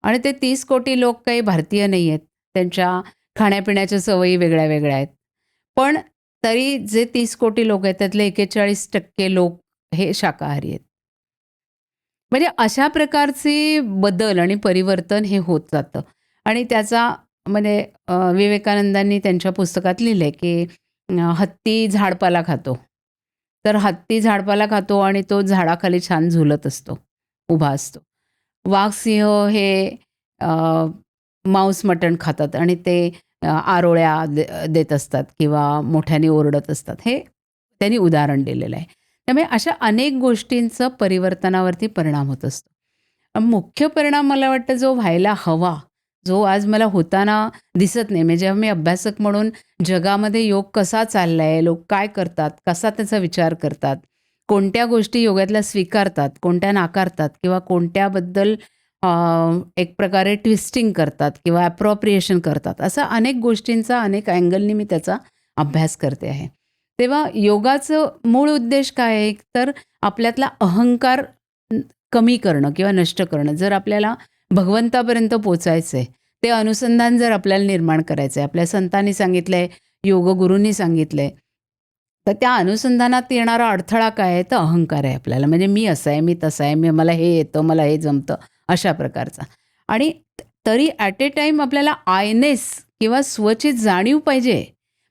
आणि ते 30 कोटी लोक काही भारतीय नाही आहेत. त्यांच्या खाण्यापिण्याच्या सवयी वेगळ्या-वेगळ्या आहेत. पण तरी जे 30 कोटी लोक आहेत त्यातले 41% लोक हे शाकाहारी आहेत. म्हणजे अशा प्रकारचे बदल आणि परिवर्तन हे होत जातं आणि त्याचा म्हणजे विवेकानंदांनी त्यांच्या पुस्तकात लिहिलंय, की हत्ती झाडपाला खातो. तर हत्ती झाडपाला खातो आणि तो झाडाखाली छान झुलत असतो, उभा असतो. वाघ, सिंह हे मांस, मटण खातात आणि ते आरोळ्या देत असतात किंवा मोठ्याने ओरडत असतात. हे त्यांनी उदाहरण दिलेलं आहे. त्यामुळे अशा अनेक गोष्टींचा परिवर्तनावरती परिणाम होत असतो. मुख्य परिणाम मला वाटतं जो व्हायला हवा, जो आज मला होताना दिसत नाही. म्हणजे जेव्हा मी अभ्यासक म्हणून जगामध्ये योग कसा चाललाय, लोक काय करतात, कसा त्याचा विचार करतात, कोणत्या गोष्टी योगातल्या स्वीकारतात, कोणत्या नाकारतात किंवा कोणत्याबद्दल एक प्रकारे ट्विस्टिंग करतात किंवा ॲप्रोप्रिएशन करतात. असा अनेक गोष्टींचा अनेक अँगलनी मी त्याचा अभ्यास करते आहे. तेव्हा योगाचं मूळ उद्देश काय आहे? तर आपल्यातला अहंकार कमी करणं किंवा नष्ट करणं. जर आपल्याला भगवंतापर्यंत पोचायचं आहे, ते अनुसंधान जर आपल्याला निर्माण करायचं आहे, आपल्या संतांनी सांगितलंय, योगगुरूंनी सांगितलंय, तर त्या अनुसंधानात येणारा अडथळा काय आहे? तर अहंकार आहे आपल्याला. म्हणजे मी असं आहे, मी तसं आहे, मला हे येतं, मला हे जमतं, अशा प्रकारचा. आणि तरी ॲट ए टाईम आपल्याला आयनेस किंवा स्वची जाणीव पाहिजे.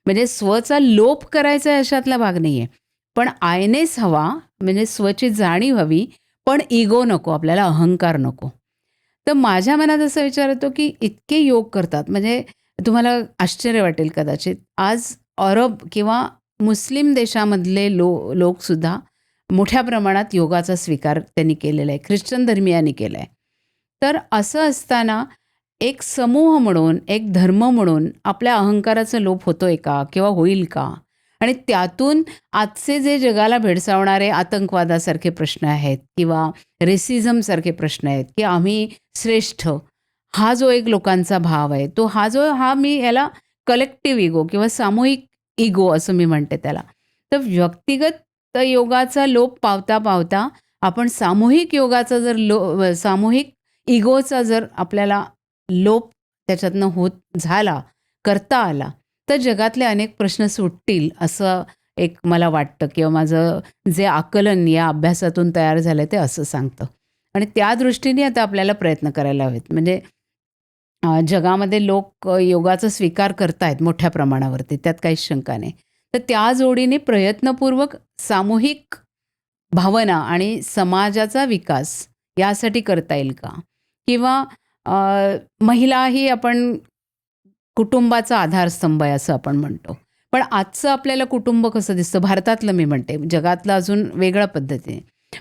म्हणजे स्वचा लोप करायचा आहे अशातला भाग नाही आहे. पण आयनेस हवा, म्हणजे स्वची जाणीव हवी, पण इगो नको, आपल्याला अहंकार नको. तर माझ्या मनात असा विचार येतो की इतके योग करतात, म्हणजे तुम्हाला आश्चर्य वाटेल कदाचित. आज अरब किंवा मुस्लिम देशामधले लोकसुद्धा मोठ्या प्रमाणात योगाचा स्वीकार त्यांनी केलेला आहे, ख्रिश्चन धर्मियांनी केला आहे. तर असं असताना एक समूह म्हणून, एक धर्म म्हणून आपल्या अहंकाराचा लोप होतोय का किंवा होईल का? आणि त्यातून आजचे जे जगाला भेडसावणारे आतंकवादासारखे प्रश्न आहेत किंवा रेसिझमसारखे प्रश्न आहेत, की आम्ही श्रेष्ठ, हा जो एक लोकांचा भाव आहे, तो हा मी याला कलेक्टिव्ह इगो किंवा सामूहिक इगो असं मी म्हणते त्याला. तर व्यक्तिगत योगाचा लोप पावता पावता आपण सामूहिक योगाचा जर सामूहिक इगोचा जर आपल्याला लोप त्याच्यातनं करता आला, तर जगातले अनेक प्रश्न सुटतील असं एक मला वाटतं किंवा माझं जे आकलन या अभ्यासातून तयार झालं ते असं सांगतं. आणि त्या दृष्टीने आता आपल्याला प्रयत्न करायला हवेत. म्हणजे जगामध्ये लोक योगाचा स्वीकार करतायत मोठ्या प्रमाणावरती, त्यात काहीच शंका नाही. तर त्या जोडीने प्रयत्नपूर्वक सामूहिक भावना आणि समाजाचा विकास यासाठी करता येईल का? किंवा महिला ही आपण कुटुंबाचा आधारस्तंभ आहे असं आपण म्हणतो. पण आजचं आपल्याला कुटुंब कसं दिसतं? भारतातलं मी म्हणते, जगातलं अजून वेगळ्या पद्धतीने.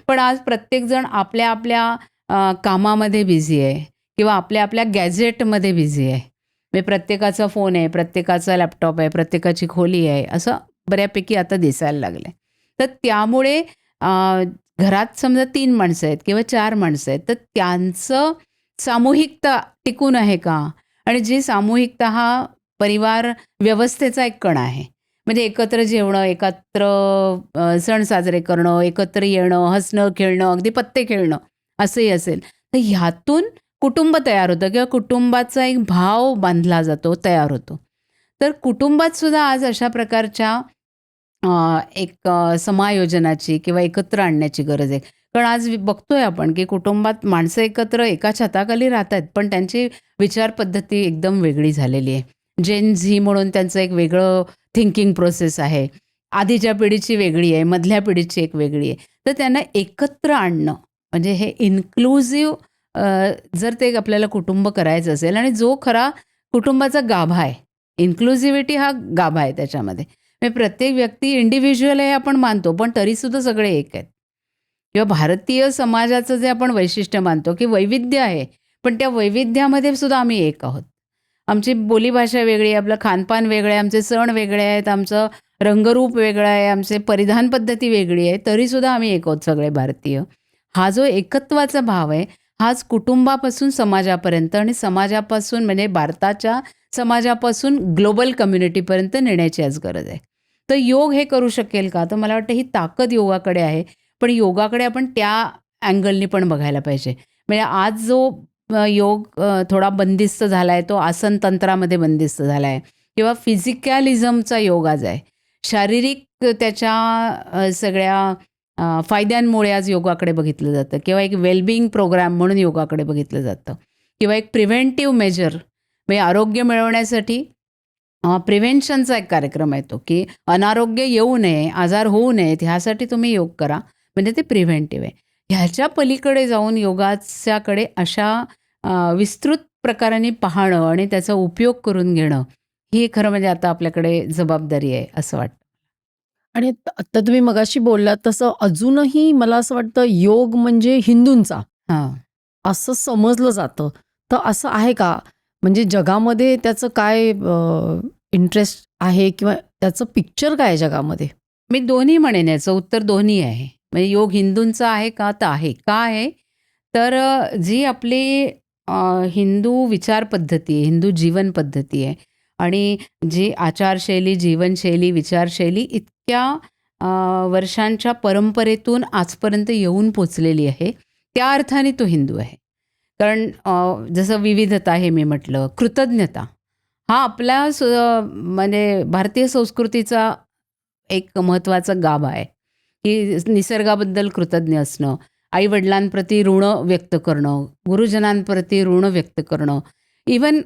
पण आज प्रत्येकजण आपल्या आपल्या कामामध्ये बिझी आहे किंवा आपल्या आपल्या गॅजेटमध्ये बिझी आहे. म्हणजे प्रत्येकाचा फोन आहे, प्रत्येकाचा लॅपटॉप आहे, प्रत्येकाची खोली आहे, असं बऱ्यापैकी आता दिसायला लागलं आहे. तर त्यामुळे घरात समजा 3 माणसं आहेत किंवा 4 माणसं आहेत, तर त्यांचं सामूहिकता टिकून आहे का? आणि जी सामूहिकता हा परिवार व्यवस्थेचा एक कण आहे. म्हणजे एकत्र जेवणं, एकत्र सण साजरे करणं, एकत्र येणं, हसणं, खेळणं, अगदी पत्ते खेळणं असंही असेल. तर ह्यातून कुटुंब तयार होतं किंवा कुटुंबाचा एक भाव बांधला जातो, तयार होतो. तर कुटुंबात सुद्धा आज अशा प्रकारच्या एक समायोजनाची किंवा एकत्र आणण्याची गरज आहे. कारण आज बघतोय आपण की कुटुंबात माणसं एकत्र एका छताखाली राहतात, पण त्यांची विचारपद्धती एकदम वेगळी झालेली आहे. जेन झी म्हणून त्यांचं एक वेगळं थिंकिंग प्रोसेस आहे. आधीच्या पिढीची वेगळी आहे, मधल्या पिढीची एक वेगळी आहे. तर त्यांना एकत्र आणणं म्हणजे हे इन्क्लुझिव्ह जर ते आपल्याला कुटुंब करायचं असेल आणि जो खरा कुटुंबाचा गाभा आहे, इन्क्लुझिव्हिटी हा गाभा आहे त्याच्यामध्ये. म्हणजे प्रत्येक व्यक्ती इंडिव्हिज्युअल आहे आपण मानतो, पण तरीसुद्धा सगळे एक आहेत. किंवा भारतीय समाजाचं जे आपण वैशिष्ट्य मानतो की वैविध्य आहे, पण त्या वैविध्यामध्ये सुद्धा आम्ही एक आहोत. आमची बोलीभाषा वेगळी आहे, आपलं खानपान वेगळं आहे, आमचे सण वेगळे आहेत, आमचं रंगरूप वेगळं आहे, आमचे परिधान पद्धती वेगळी आहे, तरीसुद्धा आम्ही एक आहोत सगळे भारतीय. हा जो एकत्वाचा भाव आहे, हाच कुटुंबापासून समाजापर्यंत आणि समाजापासून म्हणजे भारताच्या समाजापासून ग्लोबल कम्युनिटीपर्यंत नेण्याची आज गरज आहे. तर योग हे करू शकेल का? तर मला वाटतं ही ताकद योगाकडे आहे. पण योगाकडे आपण त्या अँगलनी पण बघायला पाहिजे. म्हणजे आज जो योग थोडा बंदिस्त झाला आहे, तो आसन तंत्रामध्ये बंदिस्त झाला आहे किंवा फिजिकॅलिझमचा योग आज आहे. शारीरिक त्याच्या सगळ्या फायद्यांमुळे आज योगाकडे बघितलं जातं किंवा एक वेलबिंग प्रोग्राम म्हणून योगाकडे बघितलं जातं किंवा एक प्रिव्हेंटिव्ह मेजर म्हणजे आरोग्य मिळवण्यासाठी प्रिव्हेन्शनचा एक कार्यक्रम आहे तो, की अनारोग्य येऊ नये, आजार होऊ नयेत ह्यासाठी तुम्ही योग करा, म्हणजे ते प्रिव्हेंटिव्ह आहे. ह्याच्या पलीकडे जाऊन योगाच्याकडे अशा विस्तृत प्रकाराने पाहणं आणि त्याचा उपयोग करून घेणं, ही खरं म्हणजे आता आपल्याकडे जबाबदारी आहे असं वाटतं. आणि आता तुम्ही मगाशी बोललात तसं अजूनही मला असं वाटतं योग म्हणजे हिंदूंचा हां. असं समजलं जातं. तर असं आहे का? म्हणजे जगामध्ये त्याचं काय इंटरेस्ट आहे किंवा त्याचं पिक्चर काय आहे जगामध्ये? मी दोन्ही म्हणेन, याचं उत्तर दोन्ही आहे. म्हणजे योग हिंदूंचा आहे का? तर आहे. का आहे? तर जी आपली हिंदू विचार पद्धती आहे, हिंदू जीवन पद्धती आहे, आणि जी आचारशैली, जीवनशैली, विचारशैली इतक्या वर्षांच्या परंपरेतून आजपर्यंत येऊन पोचलेली आहे. त्या अर्थाने तो हिंदू आहे. कारण जसं विविधता हे मी म्हटलं, कृतज्ञता हा आपल्या म्हणजे भारतीय संस्कृतीचा एक महत्त्वाचा गाभा आहे, की निसर्गाबद्दल कृतज्ञ असणं, आई-वडिलांप्रती ऋण व्यक्त करणं, गुरुजनांप्रती ऋण व्यक्त करणं. इव्हन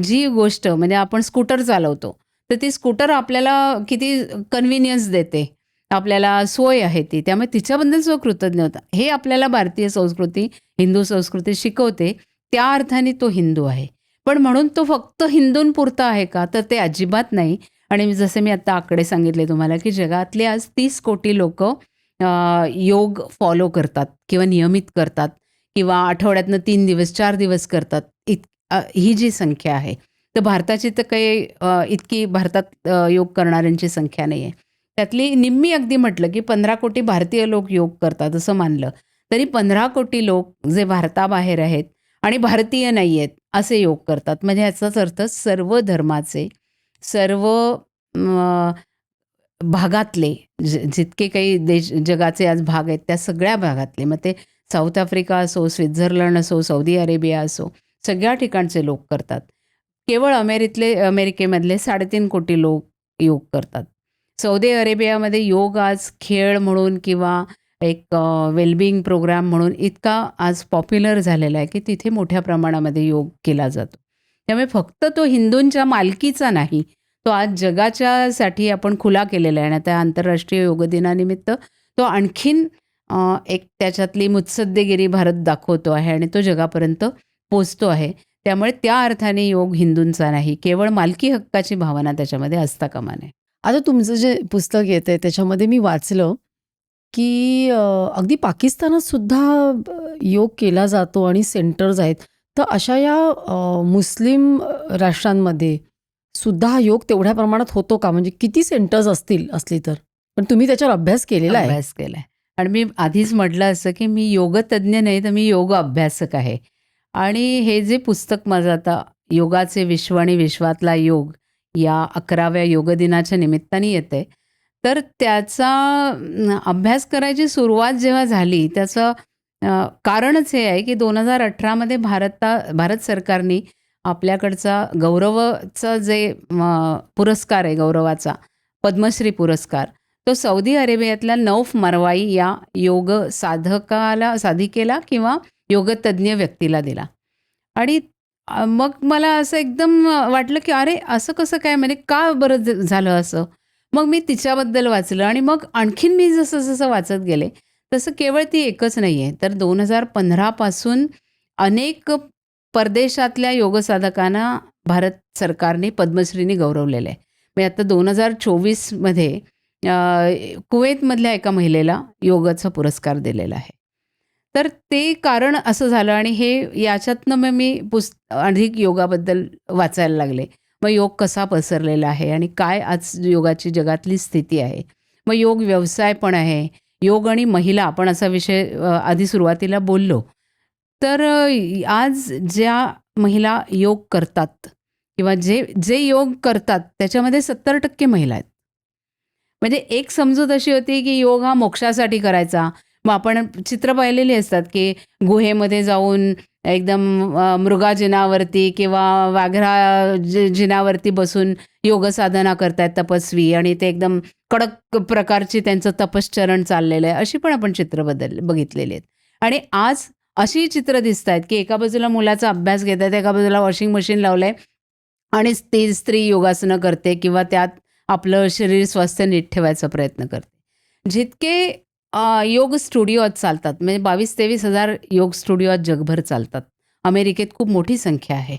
जी गोष्ट म्हणजे आपण स्कूटर चालवतो, तर ती स्कूटर आपल्याला किती कन्व्हिनियन्स देते, आपल्याला सोय आहे ती. त्यामुळे तिच्याबद्दल जो कृतज्ञ होता, हे आपल्याला भारतीय संस्कृती, हिंदू संस्कृती शिकवते. त्या अर्थाने तो हिंदू आहे. पण म्हणून तो फक्त हिंदूंपुरता आहे का? तर ते अजिबात नाही. आणि जसे मी आता आकडे सांगितले तुम्हाला, की जगातले आज 30 कोटी लोकं योग फॉलो करतात किंवा नियमित करतात किंवा आठवड्यातनं 3 दिवस, 4 दिवस करतात. ही जी संख्या आहे. तर भारताची तर काही इतकी भारतात योग करणाऱ्यांची संख्या नाही आहे. त्यातली निम्मी अगदी म्हटलं, की 15 कोटी भारतीय लोक योग करतात असं मानलं, तरी 15 कोटी लोक जे भारताबाहेर आहेत आणि भारतीय नाही आहेत, असे योग करतात. म्हणजे याचाच अर्थ सर्व धर्माचे, सर्व भागातले जितके काही देश जगाचे आज भाग आहेत, त्या सगळ्या भागातले, मग ते साऊथ आफ्रिका असो, स्वित्झर्लंड असो, सौदी अरेबिया असो, सगळ्या ठिकाणचे लोक करतात. केवळ अमेरिकेमधले 3.5 कोटी लोक योग करतात. सौदी अरेबियामध्ये योग आज खेळ म्हणून किंवा एक वेलबिंग प्रोग्राम म्हणून इतका आज पॉप्युलर झालेला आहे, की तिथे मोठ्या प्रमाणामध्ये योग केला जातो. त्यामुळे फक्त तो हिंदूंच्या मालकीचा नाही, तो आज जगाच्यासाठी आपण खुला केलेला आहे आणि त्या आंतरराष्ट्रीय योग दिनानिमित्त तो आणखीन एक त्याच्यातली मुत्सद्देगिरी भारत दाखवतो आहे आणि तो जगापर्यंत पोचतो आहे. त्यामुळे त्या अर्थाने योग हिंदूंचा नाही, केवळ मालकी हक्काची भावना त्याच्यामध्ये असता कामा नये. आता तुमचं जे पुस्तक येतंय त्याच्यामध्ये मी वाचलं, की अगदी पाकिस्तानात सुद्धा योग केला जातो आणि सेंटर्स आहेत. तर अशा या मुस्लिम राष्ट्रांमध्ये सुद्धा हा योग तेवढ्या प्रमाणात होतो का? म्हणजे किती सेंटर्स असली तर? पण तुम्ही त्याच्यावर अभ्यास केलेला आहे. अभ्यास केलाय आणि मी आधीच म्हटलं असं, की मी योगतज्ञ नाही, तर मी योग अभ्यासक आहे. आणि हे जे पुस्तक माझं आता योगाचे विश्व आणि विश्वातला योग या 11व्या योग दिनाच्या निमित्ताने येते, तर त्याचा अभ्यास करायची सुरुवात जेव्हा झाली, त्याचं कारणच हे आहे, की 2018मध्ये भारत सरकारने आपल्याकडचा गौरवाचा जे पुरस्कार आहे गौरवाचा, पद्मश्री पुरस्कार, तो सौदी अरेबियातल्या नौफ मरवाई या योग साधिकेला किंवा योगतज्ञ व्यक्तीला दिला. आणि मग मला असं एकदम वाटलं, की अरे असं कसं काय, म्हणजे का बरं झालं असं? मग मी तिच्याबद्दल वाचलं आणि मग आणखीन मी जसं वाचत गेले, तसं केवळ ती एकच नाही आहे, तर 2015 पासून अनेक परदेशातल्या योगसाधकांना भारत सरकारने पद्मश्रीने गौरवलेलं आहे. म्हणजे आता 2024मध्ये कुवेतमधल्या एका महिलेला योगाचा पुरस्कार दिलेला आहे. तर ते कारण असं झालं आणि हे याच्यातनं मग मी अधिक योगाबद्दल वाचायला लागले. मग योग कसा पसरलेला आहे आणि काय आज योगाची जगातली स्थिती आहे. मग योग व्यवसाय पण आहे. योग आणि महिला आपण असा विषय आधी सुरुवातीला बोललो. तर आज ज्या महिला योग करतात किंवा जे योग करतात त्याच्यामध्ये 70% महिला आहेत. म्हणजे एक समजूत अशी होती, की योग हा मोक्षासाठी करायचा. मग आपण चित्र पाहिलेली असतात, की गुहेमध्ये जाऊन एकदम मृगाजिनावरती किंवा वाघरा जिनावरती बसून योग साधना करतायत तपस्वी आणि ते एकदम कडक प्रकारची त्यांचं तपश्चरण चाललेलं आहे. अशी पण आपण चित्र बघितलेली आहेत. आणि आज अशी चित्र दिसत आहेत, की एका बाजूला मुलाचा अभ्यास घेत आहेत, एका बाजूला वॉशिंग मशीन लावलंय आणि ती स्त्री योगासनं करते किंवा त्यात आपलं शरीर स्वास्थ्य नीट ठेवायचा प्रयत्न करते. जितके योग स्टुडिओ आज चालतात, म्हणजे 22-23 हजार योग स्टुडिओ आज जगभर चालतात. अमेरिकेत खूप मोठी संख्या आहे.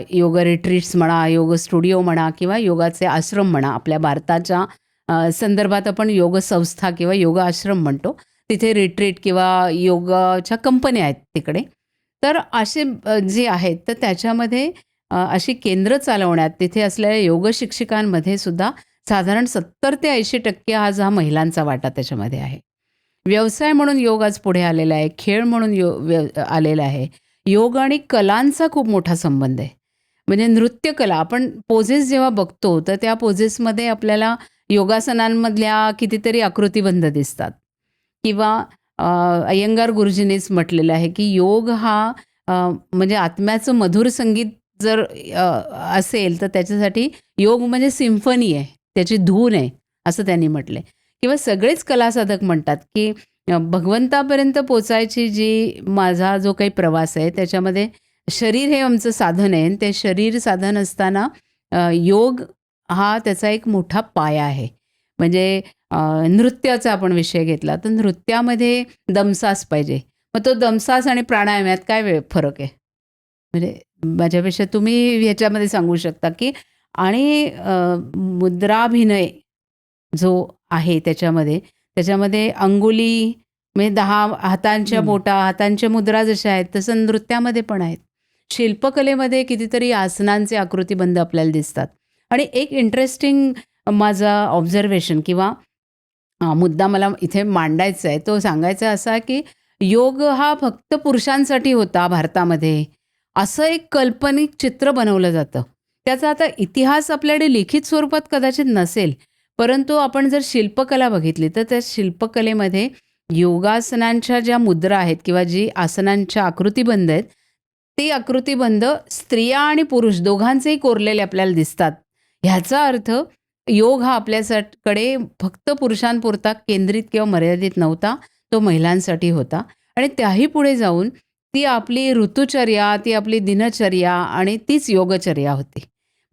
योग रिट्रीट्स म्हणा, योग स्टुडिओ म्हणा किंवा योगाचे आश्रम म्हणा. आपल्या भारताच्या संदर्भात आपण योग संस्था किंवा योग आश्रम म्हणतो. तिथे रिट्रीट किंवा योगाच्या कंपन्या आहेत तिकडे. तर असे जे आहेत, तर त्याच्यामध्ये अशी केंद्र चालवण्यात तिथे असलेल्या योग शिक्षिकांमध्ये सुद्धा साधारण 70 ते 80% आज हा महिलांचा वाटा त्याच्यामध्ये आहे. व्यवसाय म्हणून योग आज पुढे आलेला आहे. खेळ म्हणून आलेला आहे. योग आणि कलांचा खूप मोठा संबंध आहे. म्हणजे नृत्यकला आपण पोझेस जेव्हा बघतो तर त्या पोझेसमध्ये आपल्याला योगासनांमधल्या कितीतरी आकृतिबंध दिसतात किंवा अय्यंगार गुरुजींनीच म्हटलेलं आहे की योग हा म्हणजे आत्म्याचं मधुर संगीत जर असेल तर त्याच्यासाठी योग म्हणजे सिम्फनी आहे, त्याची धून आहे, असं त्यांनी म्हटलंय. किंवा सगळेच कलासाधक म्हणतात की भगवंतापर्यंत पोचायची जी माझा जो काही प्रवास आहे त्याच्यामध्ये शरीर हे आमचं साधन आहे आणि ते शरीर साधन असताना योग हा त्याचा एक मोठा पाया आहे. म्हणजे नृत्याचा आपण विषय घेतला तर नृत्यामध्ये दमसास पाहिजे. मग तो दमसास आणि प्राणायाम यात काय फरक आहे? म्हणजे माझ्यापेक्षा तुम्ही ह्याच्यामध्ये सांगू शकता की आणि मुद्राभिनय जो आहे त्याच्यामध्ये अंगुली म्हणजे 10 हातांच्या हं. बोटा, हातांच्या मुद्रा जशा आहेत तसं नृत्यामध्ये पण आहेत. शिल्पकलेमध्ये कितीतरी आसनांचे आकृतिबंध आपल्याला दिसतात. आणि एक इंटरेस्टिंग माझा ऑब्झर्वेशन किंवा मुद्दा मला इथे मांडायचा आहे, तो सांगायचा असा की योग हा फक्त पुरुषांसाठी होता भारतामध्ये, असं एक काल्पनिक चित्र बनवलं जातं. त्याचा आता इतिहास आपल्याकडे लिखित स्वरूपात कदाचित नसेल, परंतु आपण जर शिल्पकला बघितली तर त्या शिल्पकलेमध्ये योगासनांच्या ज्या मुद्रा आहेत किंवा जी आसनांच्या आकृतिबंध आहेत, ती आकृतिबंध स्त्रिया आणि पुरुष दोघांचेही कोरलेले आपल्याला दिसतात. ह्याचा अर्थ योग हा आपल्याकडे फक्त पुरुषांपुरता केंद्रित किंवा मर्यादित नव्हता, तो महिलांसाठी होता. आणि त्याही पुढे जाऊन ती आपली ऋतुचर्या, ती आपली दिनचर्या आणि तीच योगचर्या होती.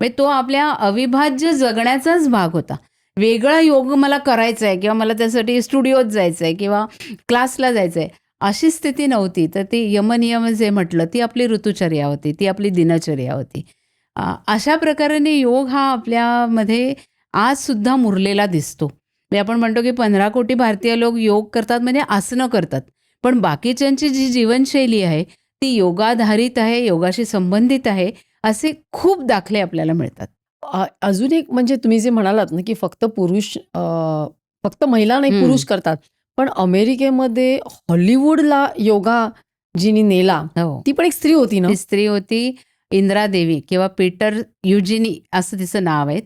म्हणजे तो आपल्या अविभाज्य जगण्याचाच भाग होता. वेगळा योग मला करायचा आहे किंवा मला त्यासाठी स्टुडिओत जायचं आहे किंवा क्लासला जायचं आहे, अशी स्थिती नव्हती. तर ती यमनियम जे म्हटलं, ती आपली ऋतुचर्या होती, ती आपली दिनचर्या होती. अशा प्रकारे योग हा आपल्यामध्ये आजसुद्धा मुरलेला दिसतो. म्हणजे आपण म्हणतो की 15 कोटी भारतीय लोक योग करतात म्हणजे आसनं करतात. पण बाकीच्यांची जी जीवनशैली आहे ती योगाधारित आहे, योगाशी संबंधित आहे, असे खूप दाखले आपल्याला मिळतात. अजून एक म्हणजे तुम्ही जे म्हणालात ना, की फक्त महिला नाही पुरुष करतात. पण अमेरिकेमध्ये हॉलिवूडला योगा जिनी नेला, हो. ती पण एक स्त्री होती ना? ती स्त्री होती इंदिरा देवी किंवा पीटर युजिनी असं तिचं नाव आहे.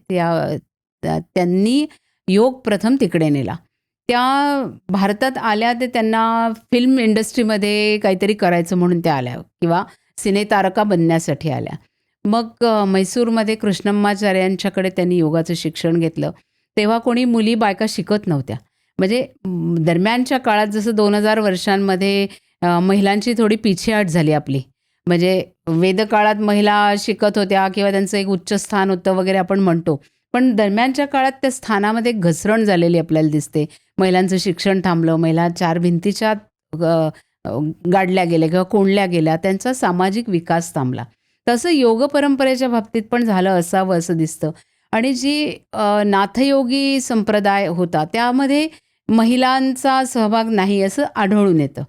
त्यांनी योग प्रथम तिकडे नेला. त्या भारतात आल्या ते त्यांना फिल्म इंडस्ट्रीमध्ये काहीतरी करायचं म्हणून त्या आल्या किंवा सिनेतारका बनण्यासाठी आल्या. मग म्हैसूरमध्ये कृष्णम्माचार्यांच्याकडे त्यांनी योगाचं शिक्षण घेतलं. तेव्हा कोणी मुली बायका शिकत नव्हत्या. म्हणजे दरम्यानच्या काळात जसं 2000 वर्षांमध्ये महिलांची थोडी पिछेहाट झाली आपली. म्हणजे वेदकाळात महिला शिकत होत्या किंवा त्यांचं एक उच्च स्थान होतं वगैरे आपण म्हणतो. पण दरम्यानच्या काळात त्या स्थानामध्ये घसरण झालेली आपल्याला दिसते. महिलांचं शिक्षण थांबलं, महिला 4 भिंतीच्या गाडल्या गेल्या किंवा कोंडल्या गेल्या, त्यांचा सामाजिक विकास थांबला. तसं योग परंपरेच्या बाबतीत पण झालं असावं असं दिसतं. आणि जी नाथयोगी संप्रदाय होता त्यामध्ये महिलांचा सहभाग नाही असं आढळून येतं.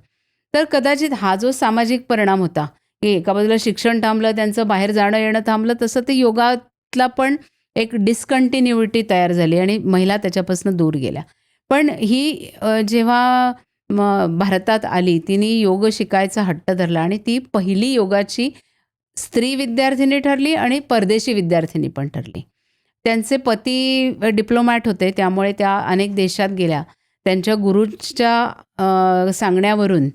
तर कदाचित हा जो सामाजिक परिणाम होता की एका बाजूला शिक्षण थांबलं, त्यांचं बाहेर जाणं येणं थांबलं, तसं ते योगातला पण एक डिस्कंटिन्युइटी तयार झाली आणि महिला त्याच्यापासून दूर गेल्या. पण ही जेव्हा भारतात आली, तिने योग शिकायचा हट्ट धरला आणि ती पहिली योगाची स्त्री विद्यार्थिनी ठरली आणि परदेशी विद्यार्थिनी पण ठरली. त्यांचे पती डिप्लोमॅट होते, त्यामुळे त्या अनेक देशात गेल्या. त्यांच्या गुरूच्या सांगण्यावरून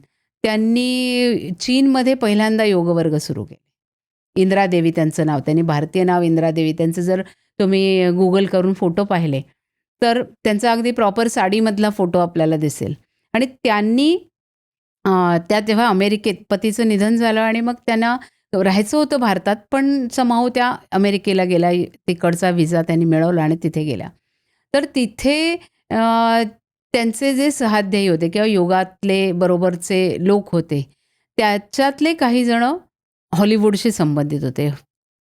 त्यांनी चीनमध्ये पहिल्यांदा योगवर्ग सुरू केले. इंदिरा देवी त्यांचं नाव, त्यांनी भारतीय नाव इंदिरा देवी. त्यांचं जर तुम्ही गुगल करून फोटो पाहिले तर त्यांचा अगदी प्रॉपर साडीमधला फोटो आपल्याला दिसेल. आणि त्यांनी त्या तेव्हा अमेरिकेत पतीचं निधन झालं आणि मग त्यांना राहायचं होतं भारतात, पण समाव त्या अमेरिकेला गेल्या. तिकडचा व्हिसा त्यांनी मिळवला आणि तिथे गेल्या. तर तिथे त्यांचे जे सहाध्यायी होते किंवा योगातले बरोबरचे लोक होते, त्याच्यातले काही जण हॉलिवूडशी संबंधित होते.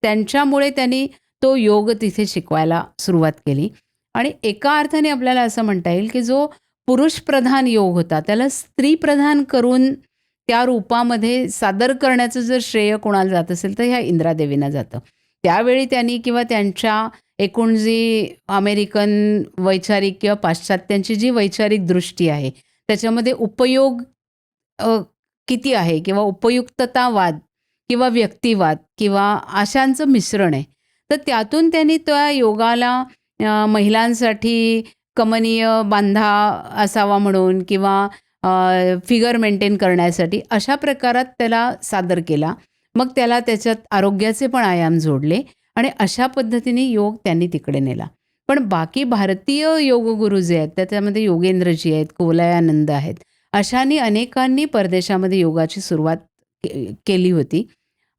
त्यांच्यामुळे त्यांनी तो योग तिथे शिकवायला सुरुवात केली. आणि एका अर्थाने आपल्याला असं म्हणता येईल की जो पुरुषप्रधान योग होता त्याला स्त्रीप्रधान करून त्या रूपामध्ये सादर करण्याचं जर श्रेय कोणाला जात असेल तर ह्या इंदिरा देवींना जातं. त्यावेळी त्यांनी किंवा त्यांच्या एकूण जी अमेरिकन वैचारिक किंवा पाश्चात्यांची जी वैचारिक दृष्टी आहे त्याच्यामध्ये उपयोग किती आहे किंवा उपयुक्ततावाद किंवा व्यक्तिवाद किंवा अशांचं मिश्रण आहे. तर त्यातून त्यांनी त्या योगाला महिलांसाठी कमनीय बांधा असावा म्हणून किंवा फिगर मेंटेन करण्यासाठी अशा प्रकारात त्याला सादर केला. मग त्याला त्याच्यात आरोग्याचे पण आयाम जोडले आणि अशा पद्धतीने योग त्यांनी तिकडे नेला. पण बाकी भारतीय योगगुरू जे आहेत त्याच्यामध्ये योगेंद्रजी आहेत, कुवलयानंद आहेत. अशांनी अनेकांनी परदेशामध्ये योगाची सुरुवात केली होती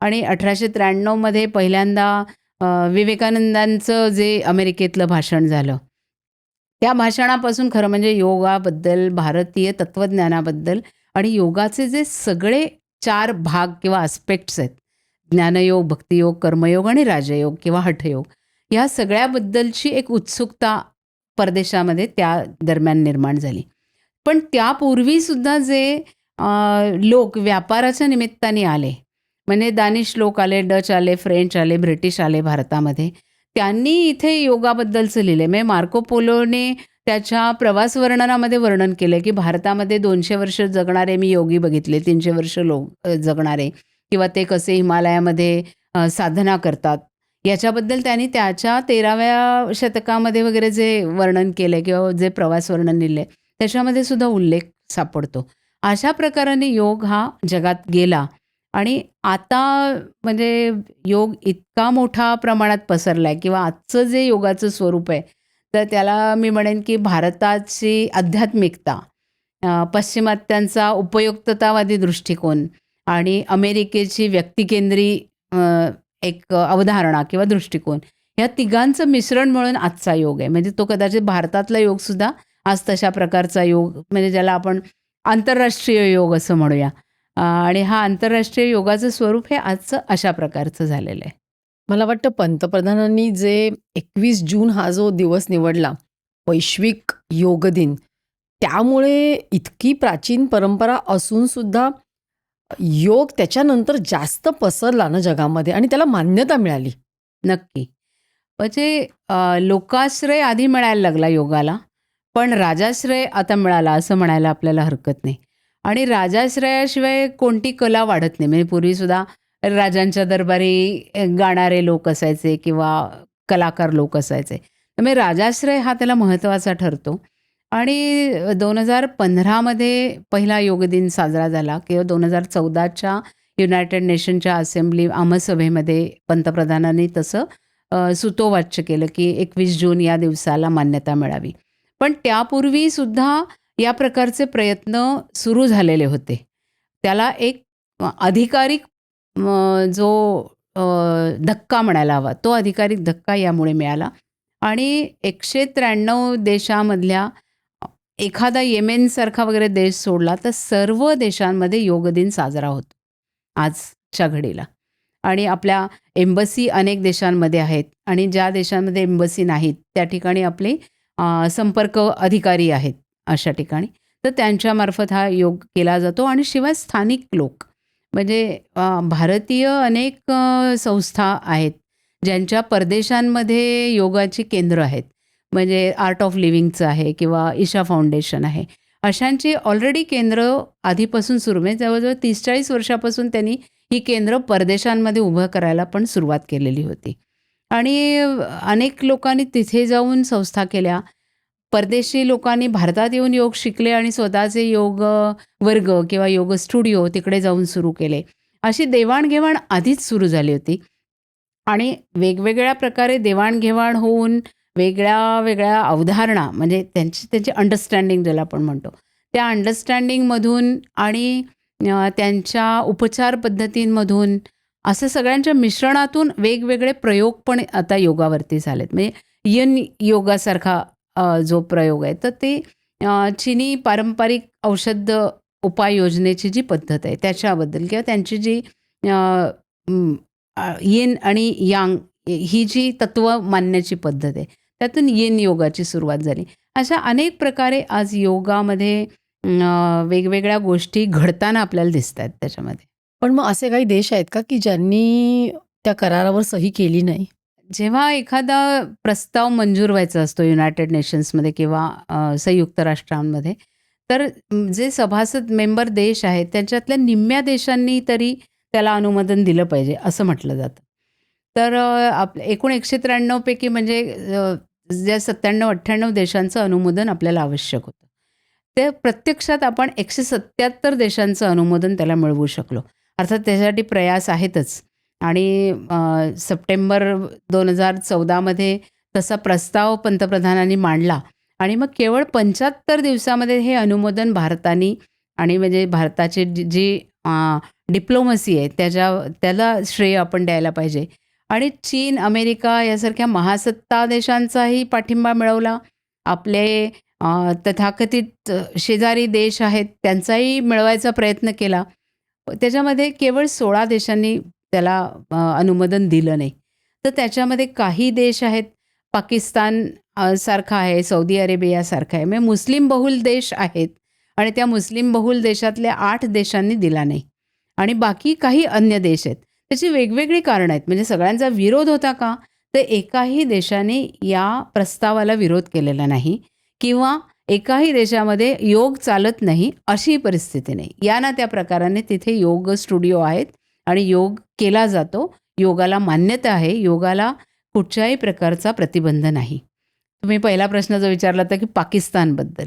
आणि 1893 मध्ये पहिल्यांदा विवेकानंदांचं जे अमेरिकेतलं भाषण झालं, त्या भाषणापासून खरं म्हणजे योगाबद्दल, भारतीय तत्त्वज्ञानाबद्दल आणि योगाचे जे सगळे 4 भाग किंवा आस्पेक्ट्स आहेत, ज्ञानयोग, भक्तियोग, कर्मयोग आणि राजयोग किंवा हठयोग, ह्या सगळ्याबद्दलची एक उत्सुकता परदेशामध्ये त्या दरम्यान निर्माण झाली. पण त्यापूर्वीसुद्धा जे लोक व्यापाराच्या निमित्ताने आले, म्हणजे दानिश लोक आले, डच आले, फ्रेंच आले, ब्रिटिश आले भारतामध्ये, त्यांनी इथे योगाबद्दलचं लिहिलं आहे. म्हणजे मार्को पोलोने त्याच्या प्रवास वर्णनामध्ये वर्णन केलं की भारतामध्ये 200 वर्ष जगणारे मी योगी बघितले, 300 वर्ष लोक जगणारे, किंवा ते कसे हिमालयामध्ये साधना करतात, याच्याबद्दल त्यांनी त्याच्या 13व्या शतकामध्ये वगैरे जे वर्णन केलं किंवा जे प्रवास वर्णन लिहिलं आहे त्याच्यामध्ये सुद्धा उल्लेख सापडतो. अशा प्रकाराने योग हा जगात गेला आणि आता म्हणजे योग इतका मोठा प्रमाणात पसरला आहे किंवा आजचं जे योगाचं स्वरूप आहे तर त्याला मी म्हणेन की भारताची आध्यात्मिकता, पाश्चिमात्यांचा उपयुक्ततावादी दृष्टिकोन आणि अमेरिकेची व्यक्तिकेंद्री एक अवधारणा किंवा दृष्टिकोन, ह्या तिघांचं मिश्रण म्हणून आजचा योग आहे. म्हणजे तो कदाचित भारतातला योगसुद्धा आज तशा प्रकारचा योग, म्हणजे ज्याला आपण आंतरराष्ट्रीय योग असं म्हणूया, आणि हा आंतरराष्ट्रीय योगाचं स्वरूप हे आजचं अशा प्रकारचं झालेलं आहे. मला वाटतं पंतप्रधानांनी जे 21 जून हा जो दिवस निवडला, वैश्विक योग दिन, त्यामुळे इतकी प्राचीन परंपरा असून सुद्धा योग त्याच्यानंतर जास्त पसरला ना जगामध्ये आणि त्याला मान्यता मिळाली. नक्की. म्हणजे लोकाश्रय आधी मिळायला लागला योगाला, पण राजाश्रय आता मिळाला असं म्हणायला आपल्याला हरकत नाही. आणि राजाश्रयाशिवाय कोणती कला वाढत नाही. म्हणजे पूर्वीसुद्धा राजांच्या दरबारी गाणारे लोक असायचे किंवा कलाकार लोक असायचे. त्यामुळे राजाश्रय हा त्याला महत्त्वाचा ठरतो. आणि 2015 मध्ये पहिला योग दिन साजरा झाला किंवा 2014च्या युनायटेड नेशनच्या असेंब्ली आमसभेमध्ये पंतप्रधानांनी तसं सूतोवाच्य केलं की 21 जून या दिवसाला मान्यता मिळावी. पण त्यापूर्वीसुद्धा या प्रकारचे प्रयत्न सुरू झालेले होते. त्याला एक अधिकारिक जो धक्का म्हणायला हवा, तो अधिकारिक धक्का यामुळे मिळाला आणि 193 देशामधल्या एखादा येमेनसारखा वगैरे देश सोडला तर सर्व देशांमध्ये योग दिन साजरा होतो आजच्या घडीला. आणि आपल्या एम्बसी अनेक देशांमध्ये आहेत आणि ज्या देशांमध्ये एम्बसी नाहीत त्या ठिकाणी आपले संपर्क अधिकारी आहेत अशा ठिकाणी, तर त्यांच्यामार्फत हा योग केला जातो. आणि शिवाय स्थानिक लोक म्हणजे भारतीय अनेक संस्था आहेत ज्यांच्या परदेशांमध्ये योगाची केंद्र आहेत. म्हणजे आर्ट ऑफ लिव्हिंगचं आहे किंवा ईशा फाउंडेशन आहे. अशांची ऑलरेडी केंद्र आधीपासून सुरू, म्हणजे जवळजवळ 30-40 वर्षापासून त्यांनी ही केंद्र परदेशांमध्ये उभं करायला पण सुरुवात केलेली होती. आणि अनेक लोकांनी तिथे जाऊन संस्था केल्या. परदेशी लोकांनी भारतात येऊन योग शिकले आणि स्वतःचे योग वर्ग किंवा योग स्टुडिओ तिकडे जाऊन सुरू केले. अशी देवाणघेवाण आधीच सुरू झाली होती आणि वेगवेगळ्या प्रकारे देवाणघेवाण होऊन वेगळ्या वेगळ्या अवधारणा, म्हणजे त्यांची अंडरस्टँडिंग ज्याला आपण म्हणतो, त्या अंडरस्टँडिंगमधून आणि त्यांच्या उपचार पद्धतींमधून असं सगळ्यांच्या मिश्रणातून वेगवेगळे प्रयोग पण आता योगावरती झालेत. म्हणजे यन योगासारखा जो प्रयोग आहे तर ते चिनी पारंपरिक औषध उपाययोजनेची जी पद्धत आहे त्याच्याबद्दल किंवा त्यांची जी येन आणि यांग ही जी तत्व मानण्याची पद्धत आहे त्यातून येन योगाची सुरुवात झाली. अशा अनेक प्रकारे आज योगामध्ये वेगवेगळ्या गोष्टी घडताना आपल्याला दिसत आहेत त्याच्यामध्ये. पण मग असे काही देश आहेत का की ज्यांनी त्या करारावर सही केली नाही? जेव्हा एखादा प्रस्ताव मंजूर व्हायचा असतो युनायटेड नेशन्समध्ये किंवा संयुक्त राष्ट्रांमध्ये, तर जे सभासद मेंबर देश आहेत त्यांच्यातल्या निम्म्या देशांनी तरी त्याला अनुमोदन दिलं पाहिजे असं म्हटलं जातं. तर एकूण 193 पैकी म्हणजे ज्या 97-98 देशांचं अनुमोदन आपल्याला आवश्यक होतं. ते प्रत्यक्षात आपण 177 देशांचं अनुमोदन त्याला मिळवू शकलो. अर्थात त्याच्यासाठी प्रयास आहेतच आणि सप्टेंबर 2014 मध्ये तसा प्रस्ताव पंतप्रधानांनी मांडला आणि मग केवळ 75 दिवसामध्ये हे अनुमोदन भारताने आणि म्हणजे भारताची जी डिप्लोमसी आहे त्याला श्रेय आपण द्यायला पाहिजे आणि चीन, अमेरिका यासारख्या महासत्ता देशांचाही पाठिंबा मिळवला. आपले तथाकथित शेजारी देश आहेत त्यांचाही मिळवायचा प्रयत्न केला. त्याच्यामध्ये केवळ 16 देशांनी त्याला अनुमोदन दिलं नाही. तर त्याच्यामध्ये काही देश आहेत, पाकिस्तान सारखा आहे, सौदी अरेबियासारखा आहे. म्हणजे मुस्लिम बहुल देश आहेत आणि त्या मुस्लिम बहुल देशातल्या 8 देशांनी दिला नाही आणि बाकी काही अन्य देश आहेत. त्याची वेगवेगळी कारणं आहेत. म्हणजे सगळ्यांचा विरोध होता का? तर एकाही देशाने या प्रस्तावाला विरोध केलेला नाही किंवा एकाही देशामध्ये योग चालत नाही अशी परिस्थिती नाही. या ना त्या प्रकाराने तिथे योग स्टुडिओ आहेत आणि योग केला जातो. योगाला मान्यता आहे. योगाला कुठच्याही प्रकारचा प्रतिबंध नाही. तुम्ही पहिला प्रश्न जो विचारला होता की पाकिस्तानबद्दल.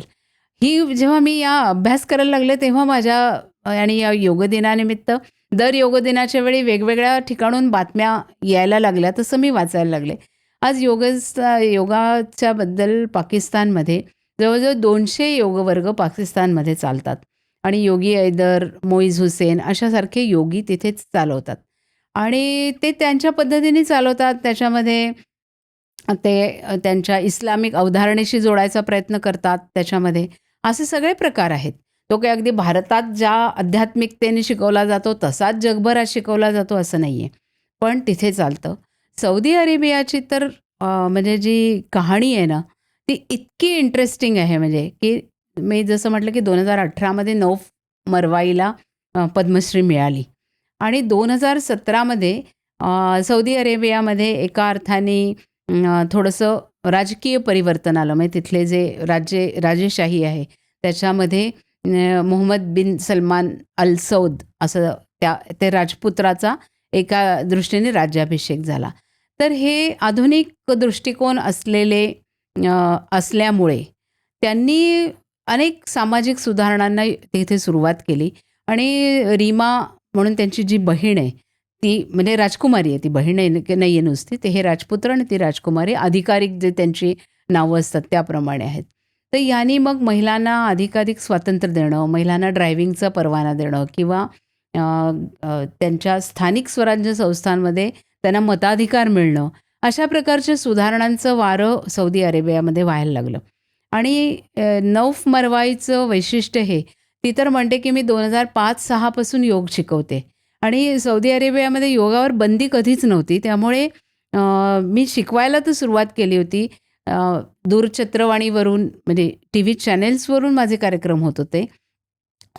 ही जेव्हा मी या अभ्यास करायला लागले तेव्हा माझ्या आणि या योग दिनानिमित्त दर योग दिनाच्या वेळी वेगवेगळ्या ठिकाणून बातम्या यायला लागल्या तसं मी वाचायला लागले. आज योगाच्याबद्दल पाकिस्तानमध्ये जवळजवळ 200 योगवर्ग पाकिस्तानमध्ये चालतात आणि योगी हैदर, मोईज हुसेन अशासारखे योगी तिथेच चालवतात आणि ते त्यांच्या पद्धतीने चालवतात. त्याच्यामध्ये ते त्यांच्या इस्लामिक अवधारणेशी जोडायचा प्रयत्न करतात. त्याच्यामध्ये असे सगळे प्रकार आहेत. तो काही अगदी भारतात ज्या आध्यात्मिकतेने शिकवला जातो तसाच जगभरात शिकवला जातो असं नाही आहे, पण तिथे चालतं. सौदी अरेबियाची तर म्हणजे जी कहाणी आहे ना ती इतकी इंटरेस्टिंग आहे म्हणजे की मी जसं म्हटलं की 2018 नौफ मरवाईला पद्मश्री मिळाली आणि 2017 सौदी अरेबियामध्ये एका अर्थाने थोडंसं राजकीय परिवर्तन आलं. म्हणजे तिथले जे राजेशाही आहे त्याच्यामध्ये मोहम्मद बिन सलमान अल सौद असं ते राजपुत्राचा एका दृष्टीने राज्याभिषेक झाला. तर हे आधुनिक दृष्टिकोन असल्यामुळे त्यांनी अनेक सामाजिक सुधारणांना तिथे सुरुवात केली आणि रीमा म्हणून त्यांची जी बहीण आहे ती म्हणजे राजकुमारी आहे. ती बहीण नाही आहे नुसती, ते हे राजपुत्र आणि ती राजकुमारी आधिकारिक जे त्यांची नावं असतात त्याप्रमाणे आहेत. तर यांनी मग महिलांना अधिकाधिक स्वातंत्र्य देणं, महिलांना ड्रायव्हिंगचा परवाना देणं किंवा त्यांच्या स्थानिक स्वराज्य संस्थांमध्ये त्यांना मताधिकार मिळणं अशा प्रकारच्या सुधारणांचं वारं सौदी अरेबियामध्ये व्हायला लागलं. आणि नौफ मरवाईचं वैशिष्ट्य हे ती तर म्हणते की मी 2005-06 पासून योग शिकवते आणि सौदी अरेबियामध्ये योगावर बंदी कधीच नव्हती. त्यामुळे मी शिकवायला तर सुरुवात केली होती. दूरचित्रवाणीवरून म्हणजे TV चॅनेल्सवरून माझे कार्यक्रम होत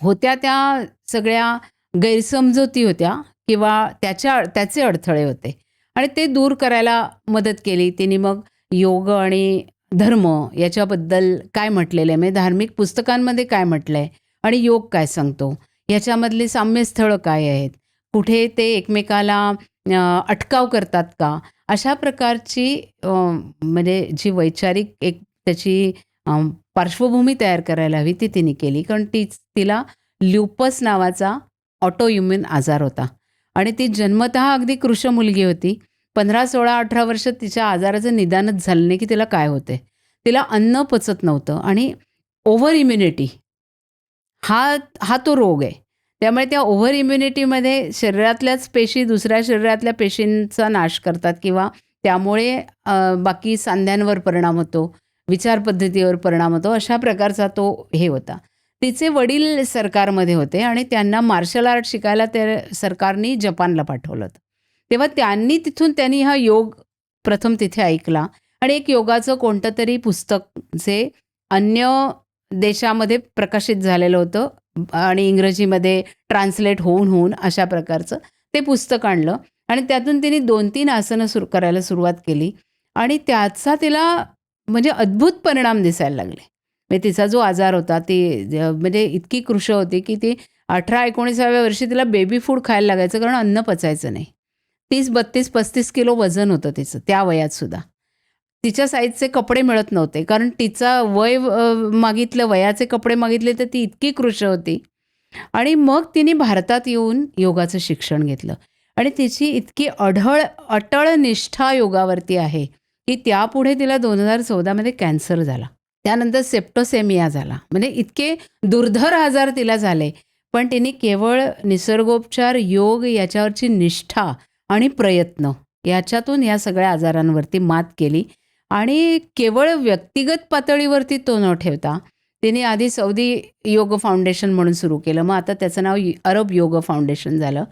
होत्या. त्या सगळ्या गैरसमजुती होत्या किंवा त्याचे अडथळे होते आणि ते दूर करायला मदत केली तिने. मग योग आणि धर्म याच्याबद्दल काय म्हटलेलं आहे, म्हणजे धार्मिक पुस्तकांमध्ये काय म्हटलं आहे आणि योग काय सांगतो, याच्यामधली साम्यस्थळं काय आहेत, कुठे ते एकमेकाला अटकाव करतात का, अशा प्रकारची म्हणजे जी वैचारिक एक त्याची पार्श्वभूमी तयार करायला हवी ती तिने केली. कारण तिला ल्युपस नावाचा ऑटोइम्यून आजार होता आणि ती जन्मतः अगदी कृश मुलगी होती. 15, 16, 18 वर्ष तिच्या आजाराचं निदानच झालं नाही की तिला काय होते. तिला अन्न पचत नव्हतं आणि ओव्हर इम्युनिटी हा तो रोग आहे. त्यामुळे त्या ओव्हर इम्युनिटीमध्ये शरीरातल्याच पेशी दुसऱ्या शरीरातल्या पेशींचा नाश करतात किंवा त्यामुळे बाकी सांध्यांवर परिणाम होतो, विचारपद्धतीवर परिणाम होतो, अशा प्रकारचा तो हे होता. तिचे वडील सरकारमध्ये होते आणि त्यांना मार्शल आर्ट शिकायला ते सरकारने जपानला पाठवलं होतं. तेव्हा त्यांनी हा योग प्रथम तिथे ऐकला आणि एक योगाचं कोणतं तरी पुस्तक जे अन्य देशामध्ये प्रकाशित झालेलं होतं आणि इंग्रजीमध्ये ट्रान्सलेट होऊन अशा प्रकारचं ते पुस्तक आणलं आणि त्यातून तिने 2-3 आसनं करायला सुरुवात केली आणि त्याचा तिला म्हणजे अद्भुत परिणाम दिसायला लागले. म्हणजे तिचा जो आजार होता ती म्हणजे इतकी कृश होती की ती 18-19व्या वर्षी तिला बेबी फूड खायला लागायचं, कारण अन्न पचायचं नाही. 30-32-35 किलो वजन होतं तिचं त्या वयात सुद्धा. तिच्या साईजचे कपडे मिळत नव्हते, कारण तिचा मागितलं, वयाचे कपडे मागितले तर ती इतकी कृश होती. आणि मग तिने भारतात येऊन योगाचं शिक्षण घेतलं आणि तिची इतकी अटळ निष्ठा योगावरती आहे की त्यापुढे तिला 2014मध्ये कॅन्सर झाला. त्यानंतर सेप्टोसेमिया झाला. म्हणजे इतके दुर्धर आजार तिला झाले. पण तिने केवळ निसर्गोपचार, योग याच्यावरची निष्ठा आणि प्रयत्न याच्यातून या सगळ्या आजारांवरती मात केली. आणि केवळ व्यक्तिगत पातळीवरती तो न ठेवता तिने आधी सौदी योग फाउंडेशन म्हणून सुरू केलं. मग आता त्याचं नाव अरब योग फाउंडेशन झालं.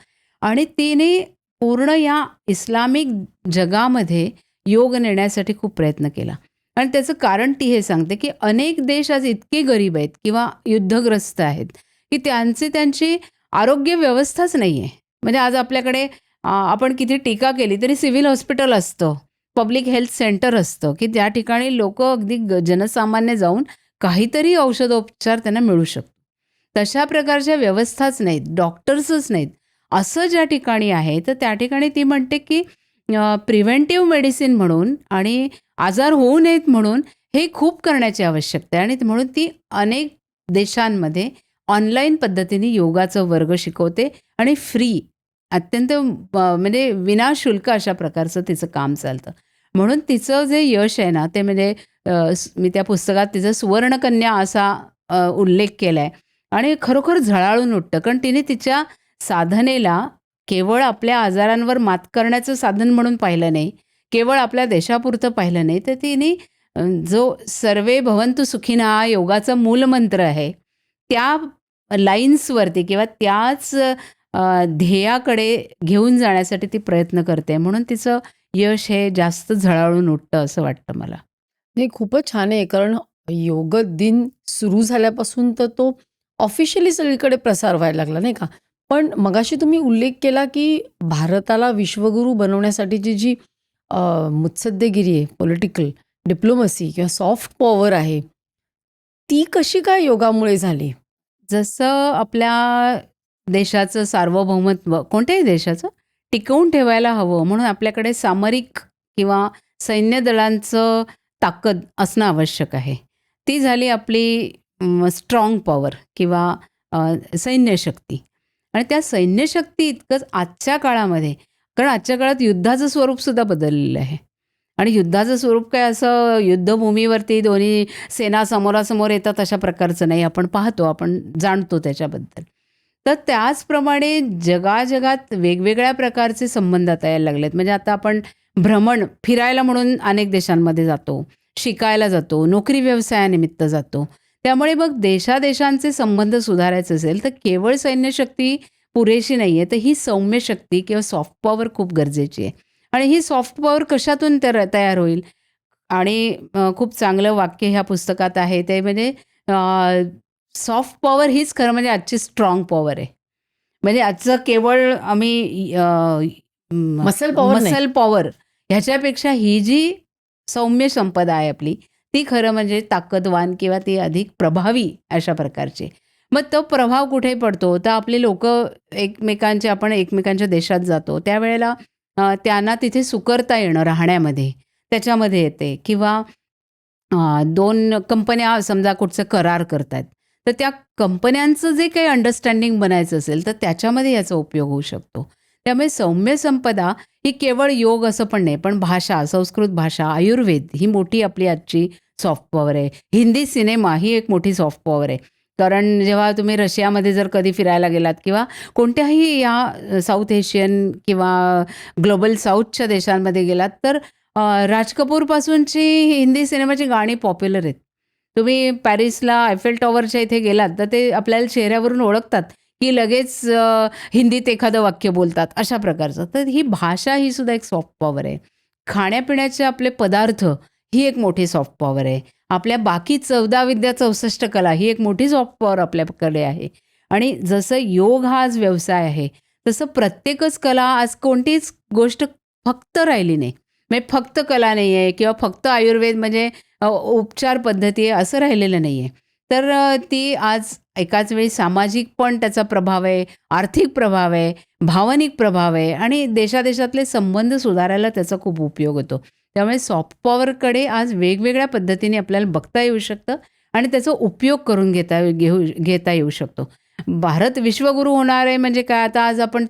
आणि तिने पूर्ण या इस्लामिक जगामध्ये योग नेण्यासाठी खूप प्रयत्न केला. आणि त्याचं कारण ती हे सांगते की अनेक देश आज इतके गरीब आहेत किंवा युद्धग्रस्त आहेत की त्यांची आरोग्य व्यवस्थाच नाही आहे. म्हणजे आज आपल्याकडे आपण किती टीका केली तरी सिव्हिल हॉस्पिटल असतं, पब्लिक हेल्थ सेंटर असतं की त्या ठिकाणी लोक अगदी जनसामान्य जाऊन काहीतरी औषधोपचार त्यांना मिळू शकतो. तशा प्रकारच्या व्यवस्थाच नाहीत, डॉक्टर्सच नाहीत. असं ज्या ठिकाणी आहे तर त्या ठिकाणी ती म्हणते की प्रिव्हेंटिव्ह मेडिसिन म्हणून आणि आजार होऊ नयेत म्हणून हे खूप करण्याची आवश्यकता आहे. आणि म्हणून ती अनेक देशांमध्ये ऑनलाईन पद्धतीने योगाचं वर्ग शिकवते आणि फ्री, अत्यंत म्हणजे विनाशुल्क अशा प्रकारचं तिचं काम चालतं. म्हणून तिचं जे यश आहे ना ते म्हणजे मी त्या पुस्तकात तिचं सुवर्णकन्या असा उल्लेख केला आहे. आणि खरोखर झळाळून उठतं, कारण तिने तिच्या साधनेला केवळ आपल्या आजारांवर मात करण्याचं साधन म्हणून पाहिलं नाही, केवळ आपल्या देशापुरतं पाहिलं नाही, तर तिने जो सर्वे भवन्तु सुखिनः हा योगाचा मूलमंत्र आहे त्या लाईन्सवरती किंवा त्याच ध्येयाकडे घेऊन जाण्यासाठी ती प्रयत्न करते. म्हणून तिचं यश हे जास्त झळाळून उठतं असं वाटतं मला. नाही, खूपच छान आहे. कारण योग दिन सुरू झाल्यापासून तर तो ऑफिशियली सगळीकडे प्रसार व्हायला लागला, नाही का? पण मगाशी तुम्ही उल्लेख केला की भारताला विश्वगुरू बनवण्यासाठीची जी मुत्सद्देगिरी आहे, पॉलिटिकल डिप्लोमसी किंवा सॉफ्ट पॉवर आहे, ती कशी काय योगामुळे झाली? जसं आपल्या देशाचं सार्वभौमत्व कोणत्याही देशाचं टिकवून ठेवायला हवं म्हणून आपल्याकडे सामरिक किंवा सैन्य दलांचं ताकद असणं आवश्यक आहे. ती झाली आपली स्ट्रॉंग पॉवर किंवा सैन्यशक्ती. आणि त्या सैन्यशक्ती इतकंच आजच्या काळामध्ये, कारण आजच्या काळात युद्धाचं स्वरूपसुद्धा बदललेलं आहे. आणि युद्धाचं स्वरूप काय असं युद्धभूमीवरती दोन्ही सेना समोरासमोर येतात अशा प्रकारचं नाही. आपण पाहतो, आपण जाणतो त्याच्याबद्दल. तर त्याचप्रमाणे जगात वेगवेगळ्या प्रकारचे संबंध आता यायला लागलेत. म्हणजे आता आपण भ्रमण फिरायला म्हणून अनेक देशांमध्ये जातो, शिकायला जातो, नोकरी व्यवसायानिमित्त जातो. त्यामुळे मग देशादेशांचे संबंध सुधारायचे असेल तर केवळ सैन्यशक्ती पुरेशी नाही आहे, तर ही सौम्य शक्ती किंवा सॉफ्ट पॉवर खूप गरजेची आहे. आणि ही सॉफ्ट पॉवर कशातून तयार होईल? आणि खूप चांगलं वाक्य ह्या पुस्तकात आहे ते म्हणजे सॉफ्ट पॉवर हीच खरं म्हणजे आजची स्ट्रॉंग पॉवर आहे. म्हणजे आजचं केवळ आम्ही मसल पॉवर नाही. मसल पॉवर ह्याच्यापेक्षा ही जी सौम्य संपदा आहे आपली, ती खरं म्हणजे ताकदवान किंवा ती अधिक प्रभावी अशा प्रकारची. मग तो प्रभाव कुठे पडतो? तर आपले लोक आपण एकमेकांच्या देशात जातो त्यावेळेला त्यांना तिथे सुकरता येणं राहण्यामध्ये त्याच्यामध्ये येते. किंवा 2 कंपन्या समजा कुठचं करार करतायत, तर त्या कंपन्यांचं जे काही अंडरस्टँडिंग बनायचं असेल तर त्याच्यामध्ये याचा उपयोग होऊ शकतो. त्यामुळे सौम्य संपदा ही केवळ योग असं पण नाही, पण भाषा, संस्कृत भाषा, आयुर्वेद ही मोठी आपली आजची सॉफ्ट पॉवर आहे. हिंदी सिनेमा ही एक मोठी सॉफ्ट पॉवर आहे. कारण जेव्हा तुम्ही रशियामध्ये जर कधी फिरायला गेलात किंवा कोणत्याही या साऊथ एशियन किंवा ग्लोबल साऊथच्या देशांमध्ये गेलात तर राज कपूरपासूनची हिंदी सिनेमाची गाणी पॉप्युलर आहेत. तुम्ही पॅरिसला आयफेल टॉवरच्या इथे गेलात तर ते आपल्याला चेहऱ्यावरून ओळखतात की लगेच हिंदीत एखादं वाक्य बोलतात अशा प्रकारचं. तर ही भाषा ही सुद्धा एक सॉफ्ट पॉवर आहे. खाण्यापिण्याचे आपले पदार्थ ही एक मोठी सॉफ्ट पॉवर आहे. आपल्या बाकी 14 विद्या 64 कला ही एक मोठी सॉफ्ट पॉवर आपल्याकडे आहे. आणि जसं योग हा आज व्यवसाय आहे तसं प्रत्येकच कला आज कोणतीच गोष्ट फक्त राहिली नाही. म्हणजे फक्त कला नाही आहे किंवा फक्त आयुर्वेद म्हणजे उपचार पद्धती आहे असं राहिलेलं नाही आहे. तर ती आज एकाच वेळी सामाजिक पण त्याचा प्रभाव आहे, आर्थिक प्रभाव आहे, भावनिक प्रभाव आहे आणि देशादेशातले संबंध सुधारायला त्याचा खूप उपयोग होतो. त्यामुळे सॉफ्ट पॉवरकडे आज वेगवेगळ्या पद्धतीने आपल्याला बघता येऊ शकतं आणि त्याचा उपयोग करून घेता येऊ शकतो. भारत विश्वगुरू होणार आहे म्हणजे काय, आता आज आपण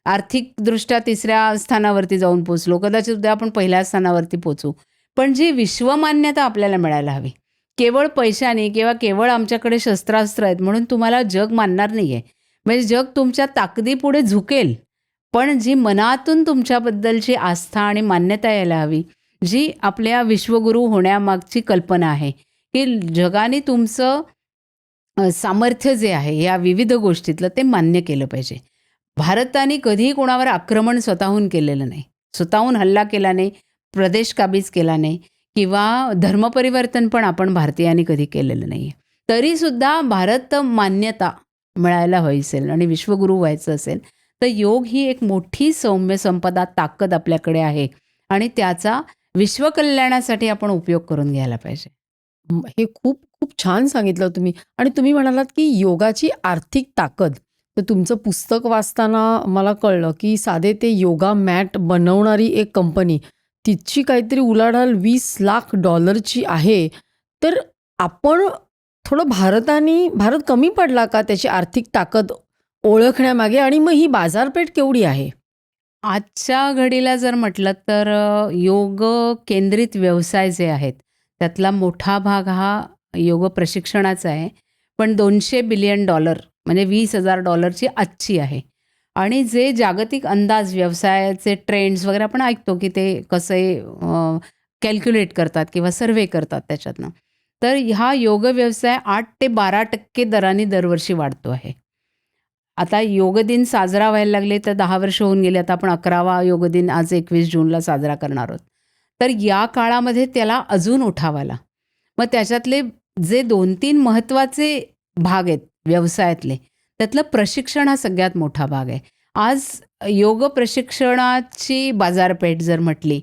आर्थिकदृष्ट्या तिसऱ्या स्थानावरती जाऊन पोहोचलो. कदाचित उद्या आपण पहिल्या स्थानावरती पोहोचू. पण जी विश्वमान्यता आपल्याला मिळायला हवी. केवळ पैशाने किंवा केवळ आमच्याकडे शस्त्रास्त्र आहेत म्हणून तुम्हाला जग मानणार नाही आहे. म्हणजे जग तुमच्या ताकदीपुढे झुकेल, पण जी मनातून तुमच्याबद्दलची आस्था आणि मान्यता यायला हवी, जी आपल्या विश्वगुरू होण्यामागची कल्पना आहे, की जगाने तुमचं सामर्थ्य जे आहे या विविध गोष्टीतलं ते मान्य केलं पाहिजे. भारताने कधीही कोणावर आक्रमण स्वतःहून केलेलं नाही. स्वतःहून हल्ला केला नाही, प्रदेश काबीज केला नाही किंवा धर्मपरिवर्तन पण आपण भारतीयांनी कधी केलेलं नाही आहे. तरीसुद्धा भारत मान्यता मिळायला हवी असेल आणि विश्वगुरू व्हायचं असेल, तर योग ही एक मोठी सौम्य संपदा, ताकद आपल्याकडे आहे आणि त्याचा विश्वकल्याणासाठी आपण उपयोग करून घ्यायला पाहिजे. हे खूप खूप छान सांगितलं तुम्ही. आणि तुम्ही म्हणालात की योगाची आर्थिक ताकद. तर तुमचं पुस्तक वाचताना मला कळलं की साधे ते योगा मॅट बनवणारी एक कंपनी, तिची काहीतरी उलाढाल $20 लाख आहे. तर आपण थोडं भारत कमी पडला का त्याची आर्थिक ताकद ओळखण्यामागे? आणि मग ही बाजारपेठ केवढी आहे? आजच्या घडीला जर म्हटलं तर योग केंद्रित व्यवसाय जे आहेत, त्यातला मोठा भाग हा योग प्रशिक्षणाचा आहे. पण $200 बिलियन म्हणजे $20,000 आजची आहे. आणि जे जागतिक अंदाज व्यवसायाचे ट्रेंड्स वगैरे आपण ऐकतो, की ते कसे कॅल्क्युलेट करतात किंवा सर्व्हे करतात त्याच्यातनं. तर हा योग व्यवसाय 8 ते 12% दराने दरवर्षी वाढतो आहे. आता योग दिन साजरा व्हायला लागले तर 10 वर्ष होऊन गेले. आता आपण 11वा योग दिन आज 21 जूनला साजरा करणार आहोत. तर या काळामध्ये त्याला अजून उठाव आला. मग त्याच्यातले जे 2-3 महत्त्वाचे भाग आहेत व्यवसायातले, त्यातलं प्रशिक्षण हा सगळ्यात मोठा भाग आहे. आज योग प्रशिक्षणाची बाजारपेठ जर म्हटली,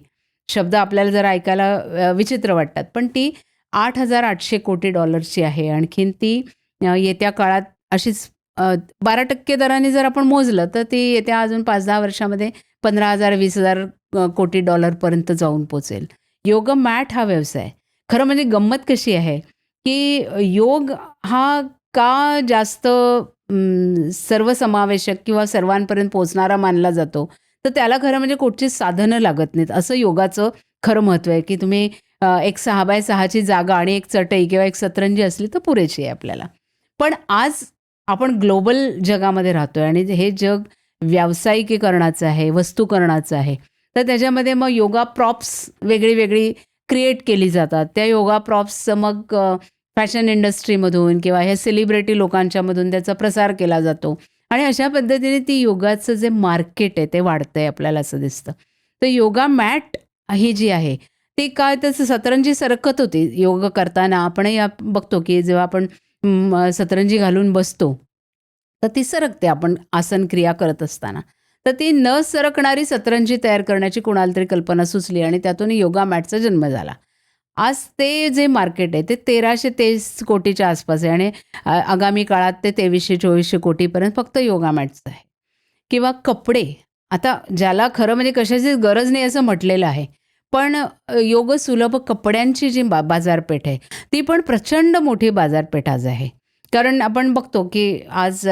शब्द आपल्याला जर ऐकायला विचित्र वाटतात, पण ती $8,800 कोटी आहे. आणखीन ती येत्या काळात अशीच 12% दराने जर आपण मोजलं तर ती येत्या अजून 5-10 वर्षामध्ये 15,000 $20,000 कोटी पर्यंत जाऊन पोचेल. योग मॅट हा व्यवसाय. खरं म्हणजे गंमत कशी आहे, की योग हा का जास्त सर्वसमावेशक किंवा सर्वांपर्यंत पोहोचणारा मानला जातो, तर त्याला खरं म्हणजे कुठचीच साधनं लागत नाहीत. असं योगाचं खरं महत्त्व आहे, की तुम्ही एक 6x6ची जागा आणि एक चटई किंवा एक सतरंजी असली तर पुरेशी आहे आपल्याला. पण आज आपण ग्लोबल जगामध्ये राहतोय आणि हे जग व्यावसायिकीकरणाचं आहे, वस्तूकरणाचं आहे. तर त्याच्यामध्ये मग योगा प्रॉप्स वेगळी क्रिएट केली जातात. त्या योगा प्रॉप्सचं मग फॅशन इंडस्ट्रीमधून किंवा हे सेलिब्रिटी लोकांच्यामधून त्याचा प्रसार केला जातो आणि अशा पद्धतीने ती योगाचं जे मार्केट आहे ते वाढतंय आपल्याला असं दिसतं. तर योगा मॅट ही जी आहे ती काय त्याचं सतरंजी सरकत होती योग करताना. आपणही बघतो की जेव्हा आपण सतरंजी घालून बसतो तर ती सरकते आपण आसन क्रिया करत असताना. तर ती न सरकणारी सतरंजी तयार करण्याची कुणाला तरी कल्पना सुचली आणि त्यातून योगा मॅटचा जन्म झाला. आज ते जे मार्केट आहे ते 1,323 कोटीच्या आसपास आहे आणि आगामी काळात ते 2,300-2,400 कोटीपर्यंत फक्त योगा मॅटचं आहे. किंवा कपडे, आता ज्याला खरं म्हणजे कशाची गरज नाही असं म्हटलेलं आहे, पण योग सुलभ कपड्यांची जी बाजारपेठ आहे ती पण प्रचंड मोठी बाजारपेठ आज आहे. कारण आपण बघतो की आज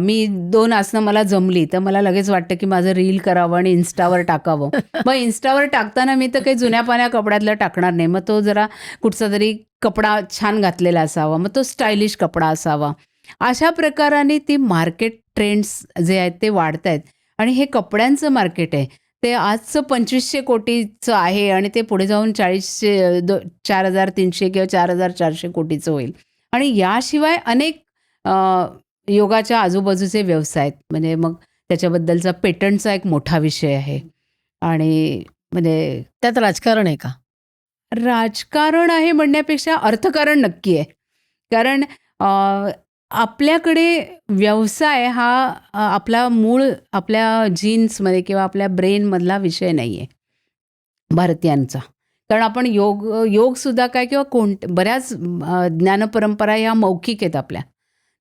मी 2 आसनं मला जमली तर मला लगेच वाटतं की माझं रील करावं आणि इन्स्टावर टाकावं. मग इन्स्टावर टाकताना मी तर काही जुन्या-पान्या कपड्यातलं टाकणार नाही. मग तो जरा कुठचा तरी कपडा छान घातलेला असावा, मग तो स्टायलिश कपडा असावा. अशा प्रकाराने ती मार्केट ट्रेंड्स जे आहेत ते वाढत आहेत आणि हे कपड्यांचं मार्केट आहे ते आजचं 2,500 कोटीचं आहे आणि ते पुढे जाऊन 4,300 किंवा 4,400 कोटीचं होईल. आणि याशिवाय अनेक योगाच्या आजूबाजूचे व्यवसाय आहेत. म्हणजे मग त्याच्याबद्दलचा पेटंटचा एक मोठा विषय आहे. आणि म्हणजे त्यात राजकारण आहे का? राजकारण आहे म्हणण्यापेक्षा अर्थकारण नक्की आहे. कारण आपल्याकडे व्यवसाय हा आपला मूळ आपल्या जीन्समध्ये किंवा आपल्या ब्रेनमधला विषय नाही आहे भारतीयांचा. कारण आपण योगसुद्धा काय किंवा बऱ्याच ज्ञानपरंपरा ह्या मौखिक आहेत आपल्या.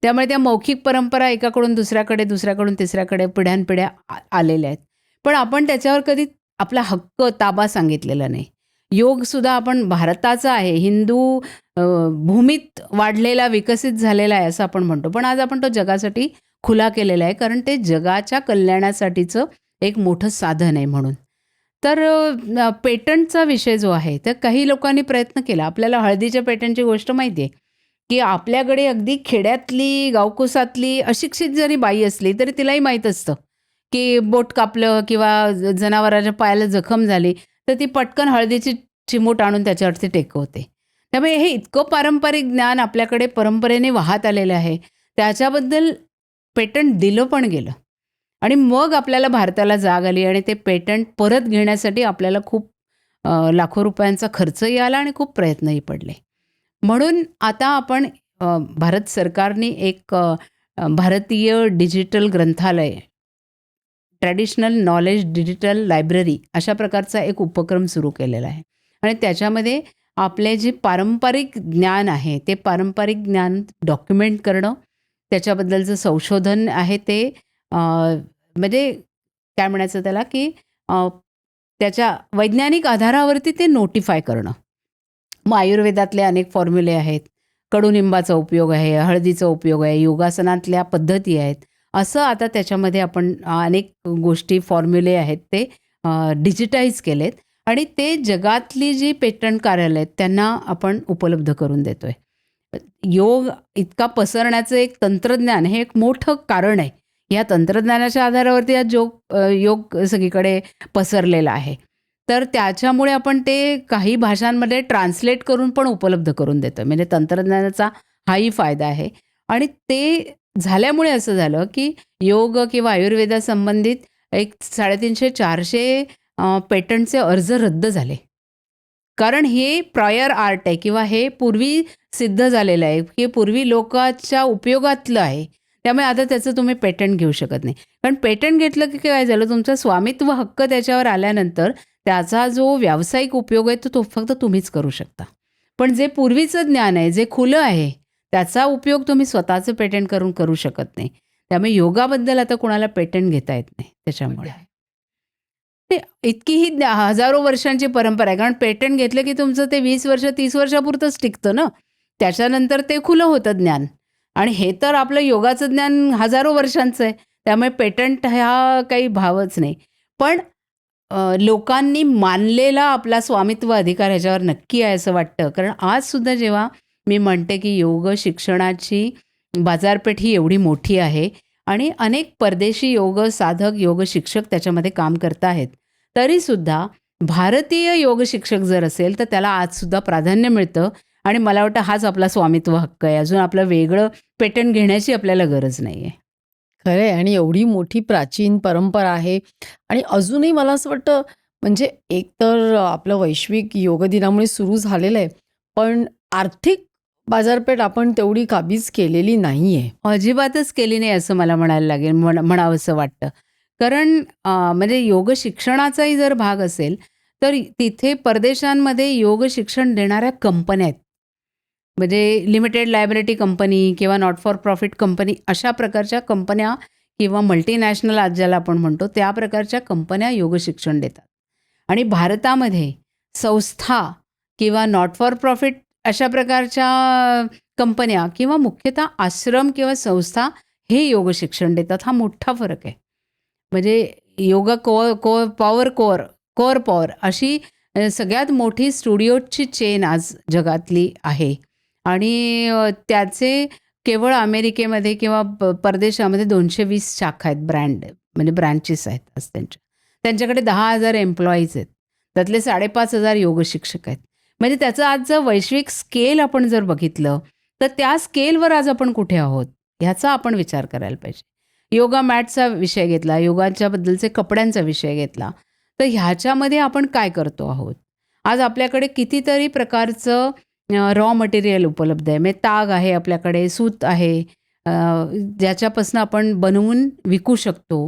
त्यामुळे त्या मौखिक परंपरा एकाकडून दुसऱ्याकडे, दुसऱ्याकडून तिसऱ्याकडे पिढ्यानपिढ्या आलेल्या आहेत. पण आपण त्याच्यावर कधी आपला हक्क, ताबा सांगितलेला नाही. योगसुद्धा आपण भारताचा आहे, हिंदू भूमीत वाढलेला, विकसित झालेला आहे असं आपण म्हणतो. पण आज आपण तो जगासाठी खुला केलेला आहे, कारण ते जगाच्या कल्याणासाठीचं एक मोठं साधन आहे म्हणून. तर पेटंटचा विषय जो आहे, तर काही लोकांनी प्रयत्न केला. आपल्याला हळदीच्या पेटंटची गोष्ट माहिती आहे, की आपल्याकडे अगदी खेड्यातली, गावकुसातली अशिक्षित जरी बाई असली, तरी तिलाही माहीत असतं, की बोट कापलं किंवा जनावराच्या पायाला जखम झाली, तर ती पटकन हळदीची चिमूट आणून त्याच्यावरती टेकवते. त्यामुळे हे इतकं पारंपरिक ज्ञान आपल्याकडे परंपरेने वाहत आलेलं आहे. त्याच्याबद्दल पेटंट दिलं पण गेलं आणि मग आपल्याला भारताला जाग आली आणि ते पेटंट परत घेण्यासाठी आपल्याला खूप लाखो रुपयांचा खर्चही आला आणि खूप प्रयत्नही पडले. म्हणून आता आपण भारत सरकारने एक भारतीय डिजिटल ग्रंथालय, ट्रॅडिशनल नॉलेज डिजिटल लायब्ररी अशा प्रकारचा एक उपक्रम सुरू केलेला आहे आणि त्याच्यामध्ये आपले जे पारंपरिक ज्ञान आहे ते पारंपरिक ज्ञान डॉक्युमेंट करणं, त्याच्याबद्दलचं संशोधन आहे ते म्हणजे काय म्हणायचं त्याला, की त्याच्या वैज्ञानिक आधारावरती ते नोटिफाय करणं. मग आयुर्वेदातले अनेक फॉर्म्युले आहेत, कडुनिंबाचा उपयोग आहे, हळदीचा उपयोग आहे, योगासनातल्या पद्धती आहेत. असं आता त्याच्यामध्ये आपण अनेक गोष्टी, फॉर्म्युले आहेत ते डिजिटाईज केलेत आणि ते जगातली जी पेटंट कार्यालय आहेत त्यांना आपण उपलब्ध करून देतो आहे. योग इतका पसरण्याचं एक तंत्रज्ञान हे एक मोठं कारण आहे. या तंत्रज्ञानाच्या आधारावरती आज योग सगळीकडे पसरलेला आहे. तर त्याच्यामुळे आपण ते काही भाषांमध्ये ट्रान्सलेट करून पण उपलब्ध करून देतो. म्हणजे तंत्रज्ञानाचा हाही फायदा आहे आणि ते झाल्यामुळे असं झालं, की योग किंवा आयुर्वेदासंबंधित एक 350-400 पेटंटचे अर्ज रद्द झाले. कारण हे प्रायर आर्ट आहे किंवा हे पूर्वी सिद्ध झालेलं आहे, की पूर्वी लोकांच्या उपयोगातलं आहे. त्यामुळे आता त्याचं तुम्ही पेटंट घेऊ शकत नाही. कारण पेटंट घेतलं की काय झालं, तुमचा स्वामित्व हक्क त्याच्यावर आल्यानंतर त्याचा जो व्यावसायिक उपयोग आहे तो फक्त तुम्हीच करू शकता. पण जे पूर्वीचं ज्ञान आहे, जे खुलं आहे, त्याचा उपयोग तुम्ही स्वतःचं पेटंट करून करू शकत नाही. त्यामुळे योगाबद्दल आता कोणाला पेटंट घेता येत नाही त्याच्यामुळे. ते इतकी ही हजारो वर्षांची परंपरा आहे. कारण पेटंट घेतलं की तुमचं ते 20 वर्ष 30 वर्षापुरतंच टिकतं ना. त्याच्यानंतर ते खुलं होतं ज्ञान आणि हे तर आपलं योगाचं ज्ञान हजारो वर्षांचं आहे. त्यामुळे पेटंट हा काही भावच नाही. पण लोकांनी मानलेला आपला स्वामित्व अधिकार ह्याच्यावर नक्की आहे असं वाटतं. कारण आजसुद्धा जेव्हा मी म्हणते की योग शिक्षणाची बाजारपेठ ही एवढी मोठी आहे आणि अनेक परदेशी योग साधक, योग शिक्षक त्याच्यामध्ये काम करत आहेत. तरीसुद्धा भारतीय योग शिक्षक जर असेल तर त्याला आजसुद्धा प्राधान्य मिळतं आणि मला वाटतं हाच आपला स्वामित्व हक्क आहे. अजून आपलं वेगळं पेटंट घेण्याची आपल्याला गरज नाही आहे. खरं आहे आणि एवढी मोठी प्राचीन परंपरा आहे आणि अजूनही मला असं वाटतं म्हणजे एक तर आपलं वैश्विक योग दिनामुळे सुरू झालेलं आहे, पण आर्थिक बाजारपेठ आपण तेवढी काबीज केलेली नाही आहे. अजिबातच केली नाही असं मला म्हणायला लागेल, म्हणावंसं वाटतं. कारण म्हणजे योग शिक्षणाचाही जर भाग असेल तर तिथे परदेशांमध्ये योग शिक्षण देणाऱ्या कंपन्या आहेत. म्हणजे लिमिटेड लायबिलिटी कंपनी किंवा नॉट फॉर प्रॉफिट कंपनी अशा प्रकारच्या कंपन्या किंवा मल्टीनॅशनल आज ज्याला आपण म्हणतो त्या प्रकारच्या कंपन्या योग शिक्षण देतात. आणि भारतामध्ये संस्था किंवा नॉट फॉर प्रॉफिट अशा प्रकारच्या कंपन्या किंवा मुख्यतः आश्रम किंवा संस्था हे योग शिक्षण देतात. हा मोठा फरक आहे. म्हणजे योगा कोअर पॉवर अशी सगळ्यात मोठी स्टुडिओची चेन आज जगातली आहे आणि त्याचे केवळ अमेरिकेमध्ये किंवा परदेशामध्ये 220 शाखा आहेत, म्हणजे ब्रँचेस आहेत आज त्यांच्याकडे 10,000 एम्प्लॉईज आहेत. त्यातले 5,500 योग शिक्षक आहेत. म्हणजे त्याचं आजचं वैश्विक स्केल आपण जर बघितलं तर त्या स्केलवर आज आपण कुठे आहोत ह्याचा आपण विचार करायला पाहिजे. योगा मॅटचा विषय घेतला, योगाच्याबद्दलचे कपड्यांचा विषय घेतला, तर ह्याच्यामध्ये आपण काय करतो आहोत. आज आपल्याकडे कितीतरी प्रकारचं रॉ मटेरियल उपलब्ध आहे. म्हणजे ताग आहे आपल्याकडे, सूत आहे, ज्याच्यापासून आपण बनवून विकू शकतो.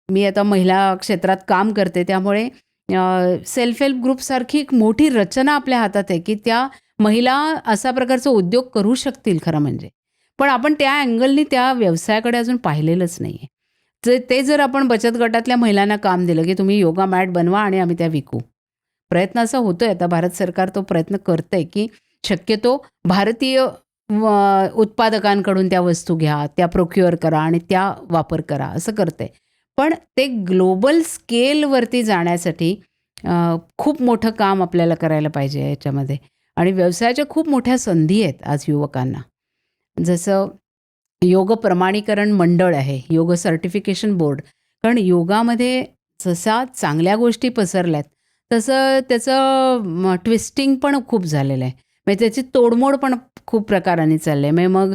मी आता महिला क्षेत्रात काम करते त्यामुळे सेल्फ हेल्प ग्रुपसारखी एक मोठी रचना आपल्या हातात आहे, की त्या महिला अशा प्रकारचा उद्योग करू शकतील खरं म्हणजे. पण आपण त्या अँगलनी त्या व्यवसायाकडे अजून पाहिलेलंच नाही आहे. ते जर आपण बचत गटातल्या महिलांना काम दिलं, की तुम्ही योगा मॅट बनवा आणि आम्ही त्या विकू. प्रयत्न असा होतोय, आता भारत सरकार तो प्रयत्न करतंय, की शक्यतो भारतीय उत्पादकांकडून त्या वस्तू घ्या, त्या प्रोक्युअर करा आणि त्या वापर करा, असं करतंय. पण ते ग्लोबल स्केलवरती जाण्यासाठी खूप मोठं काम आपल्याला करायला पाहिजे याच्यामध्ये. आणि व्यवसायाच्या खूप मोठ्या संधी आहेत आज युवकांना. जसं योग प्रमाणीकरण मंडळ आहे, योग सर्टिफिकेशन बोर्ड. कारण योगामध्ये जसा चांगल्या गोष्टी पसरल्यात, तसं त्याचं ट्विस्टिंग पण खूप झालेलं आहे. म्हणजे त्याची तोडमोड पण खूप प्रकाराने चालली आहे. म्हणजे मग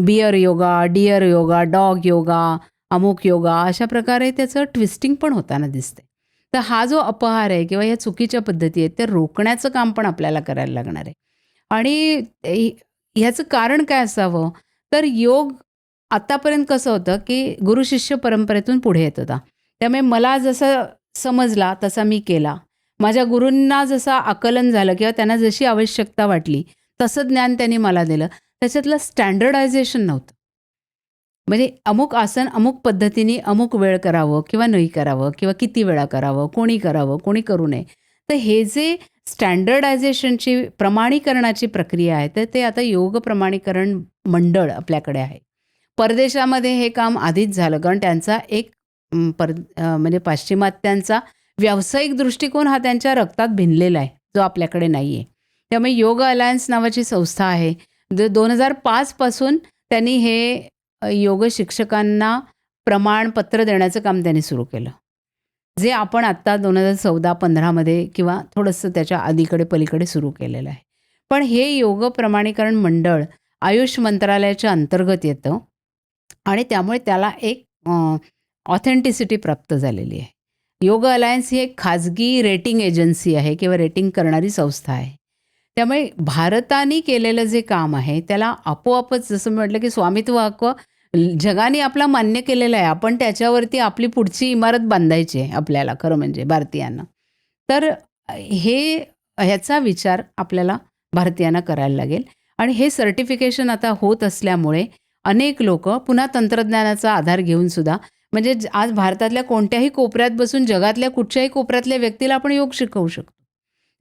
bear yoga, dear yoga, dog yoga, अमुक योगा अशा प्रकारे त्याचं ट्विस्टिंग पण होताना दिसते. तर हा जो अपहार आहे किंवा ह्या चुकीच्या पद्धती आहेत, त्या रोखण्याचं काम पण आपल्याला करायला लागणार आहे. आणि ह्याचं कारण काय असावं? तर योग आतापर्यंत कसं होतं, की गुरु शिष्य परंपरेतून पुढे येत होता. त्यामुळे मला जसं समजला तसा मी केला. माझ्या गुरूंना जसं आकलन झालं किंवा त्यांना जशी आवश्यकता वाटली तसं ज्ञान त्यांनी मला दिलं. त्याच्यातलं स्टँडर्डायझेशन नव्हतं. म्हणजे अमुक आसन अमुक पद्धतीने अमुक वेळ करावं किंवा नाही करावं किंवा किती वेळा करावं, कोणी करावं, कोणी करू नये. तर हे जे स्टँडर्डायझेशनची प्रमाणीकरणाची प्रक्रिया आहे, तर ते आता योग प्रमाणीकरण मंडळ आपल्याकडे आहे. परदेशामध्ये हे काम आधीच झालं, कारण त्यांचा एक म्हणजे पाश्चिमात्यांचा व्यावसायिक दृष्टिकोन हा त्यांच्या रक्तात भिनलेला आहे, जो आपल्याकडे नाही आहे. त्यामुळे योग अलायन्स नावाची संस्था आहे. 2005 पासून त्यांनी हे योग शिक्षकांना प्रमाणपत्र देण्याचं काम त्यांनी सुरू केलं. जे आपण आत्ता 2014-15 मध्ये किंवा थोडंसं त्याच्या अलीकडे पलीकडे सुरू केलेलं आहे. पण हे योग प्रमाणीकरण मंडळ आयुष मंत्रालयाच्या अंतर्गत येतं आणि त्यामुळे त्याला एक ऑथेंटिसिटी प्राप्त झालेली आहे. योग अलायन्स ही एक खाजगी रेटिंग एजन्सी आहे किंवा रेटिंग करणारी संस्था आहे. त्यामुळे भारताने केलेलं जे काम आहे त्याला आपोआपच जसं म्हटलं, की स्वामित्व हक्क जगाने आपला मान्य केलेला आहे. आपण त्याच्यावरती आपली पुढची इमारत बांधायची आहे आपल्याला, खरं म्हणजे भारतीयांना. तर ह्याचा विचार आपल्याला भारतीयांना करायला लागेल. आणि हे सर्टिफिकेशन आता होत असल्यामुळे अनेक लोकं पुन्हा तंत्रज्ञानाचा आधार घेऊन सुद्धा, म्हणजे आज भारतातल्या कोणत्याही कोपऱ्यात बसून जगातल्या कुठच्याही कोपऱ्यातल्या व्यक्तीला आपण योग शिकवू शकतो.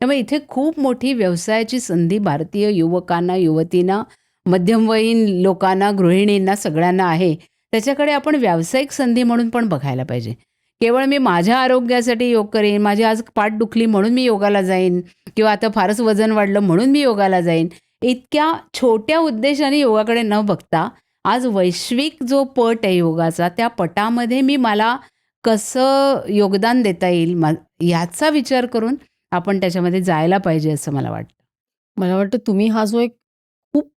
त्यामुळे इथे खूप मोठी व्यवसायाची संधी भारतीय युवकांना, युवतींना, मध्यमवयीन लोकांना, गृहिणींना सगळ्यांना आहे. त्याच्याकडे आपण व्यावसायिक संधी म्हणून पण बघायला पाहिजे. केवळ मी माझ्या आरोग्यासाठी योग करेन, माझी आज पाठ दुखली म्हणून मी योगाला जाईन किंवा आता फारच वजन वाढलं म्हणून मी योगाला जाईन, इतक्या छोट्या उद्देशाने योगाकडे न बघता आज वैश्विक जो पट आहे योगाचा, त्या पटामध्ये मला कसं योगदान देता येईल ह्याचा विचार करून आपण त्याच्यामध्ये जायला पाहिजे असं मला वाटतं. मला वाटतं तुम्ही हा जो एक खूप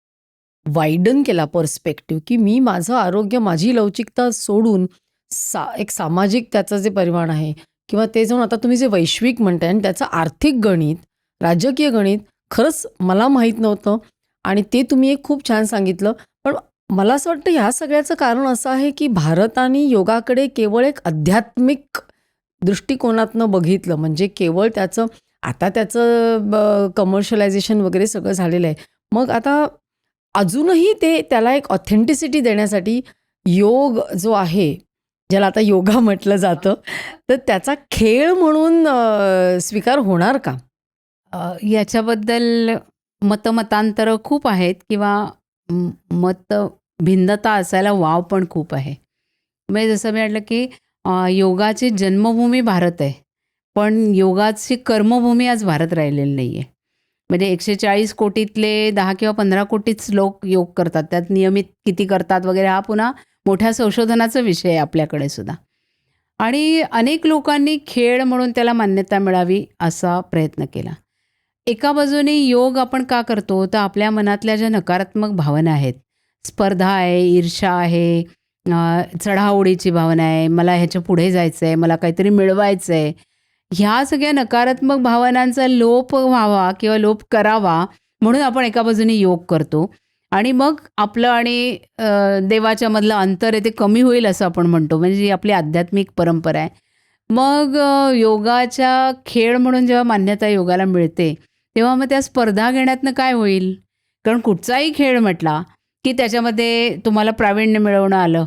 वाईडन केला पर्स्पेक्टिव्ह, की मी माझं आरोग्य, माझी लवचिकता सोडून एक सामाजिक त्याचं जे परिमाण आहे किंवा ते जाऊन आता तुम्ही जे वैश्विक म्हणताय आणि त्याचं आर्थिक गणित, राजकीय गणित खरंच मला माहीत नव्हतं आणि ते तुम्ही एक खूप छान सांगितलं. पण मला असं वाटतं ह्या सगळ्याचं कारण असं आहे, की भारताने योगाकडे केवळ एक आध्यात्मिक दृष्टिकोनातनं बघितलं. म्हणजे केवळ त्याचं कमर्शियलायझेशन वगैरे सगळं झालेलं आहे. मग आता अजूनही त्याला एक ऑथेंटिसिटी देण्यासाठी योग जो आहे, ज्याला आता योगा म्हटलं जातं, तर त्याचा खेळ म्हणून स्वीकार होणार का? याच्याबद्दल मतमतांतरं खूप आहेत किंवा मतभिन्नता असायला वाव पण खूप आहे. म्हणजे जसं मी म्हटलं, की योगाची जन्मभूमी भारत आहे. पण योगाची कर्मभूमी आज भारत राहिलेली नाही आहे. म्हणजे 140 कोटीतले 10 किंवा 15 कोटीच लोक योग करतात. त्यात नियमित किती करतात वगैरे हा पुन्हा मोठ्या संशोधनाचा विषय आहे आपल्याकडे सुद्धा. आणि अनेक लोकांनी खेळ म्हणून त्याला मान्यता मिळावी असा प्रयत्न केला. एका बाजूने योग आपण का करतो? तर आपल्या मनातल्या ज्या नकारात्मक भावना आहेत, स्पर्धा आहे, ईर्ष्या आहे, चढाओढीची भावना आहे, मला ह्याच्या पुढे जायचं आहे, मला काहीतरी मिळवायचं आहे, ह्या सगळ्या नकारात्मक भावनांचा लोप व्हावा किंवा लोप करावा म्हणून आपण एका बाजूने योग करतो. आणि मग आपलं आणि देवाच्या मधलं अंतर आहे ते कमी होईल असं आपण म्हणतो. म्हणजे जी आपली आध्यात्मिक परंपरा आहे. मग योगाच्या खेळ म्हणून जेव्हा मान्यता योगाला मिळते, तेव्हा मग त्या स्पर्धा घेण्यातनं काय होईल? कारण कुठचाही खेळ म्हटला, की त्याच्यामध्ये तुम्हाला प्रावीण्य मिळवणं आलं.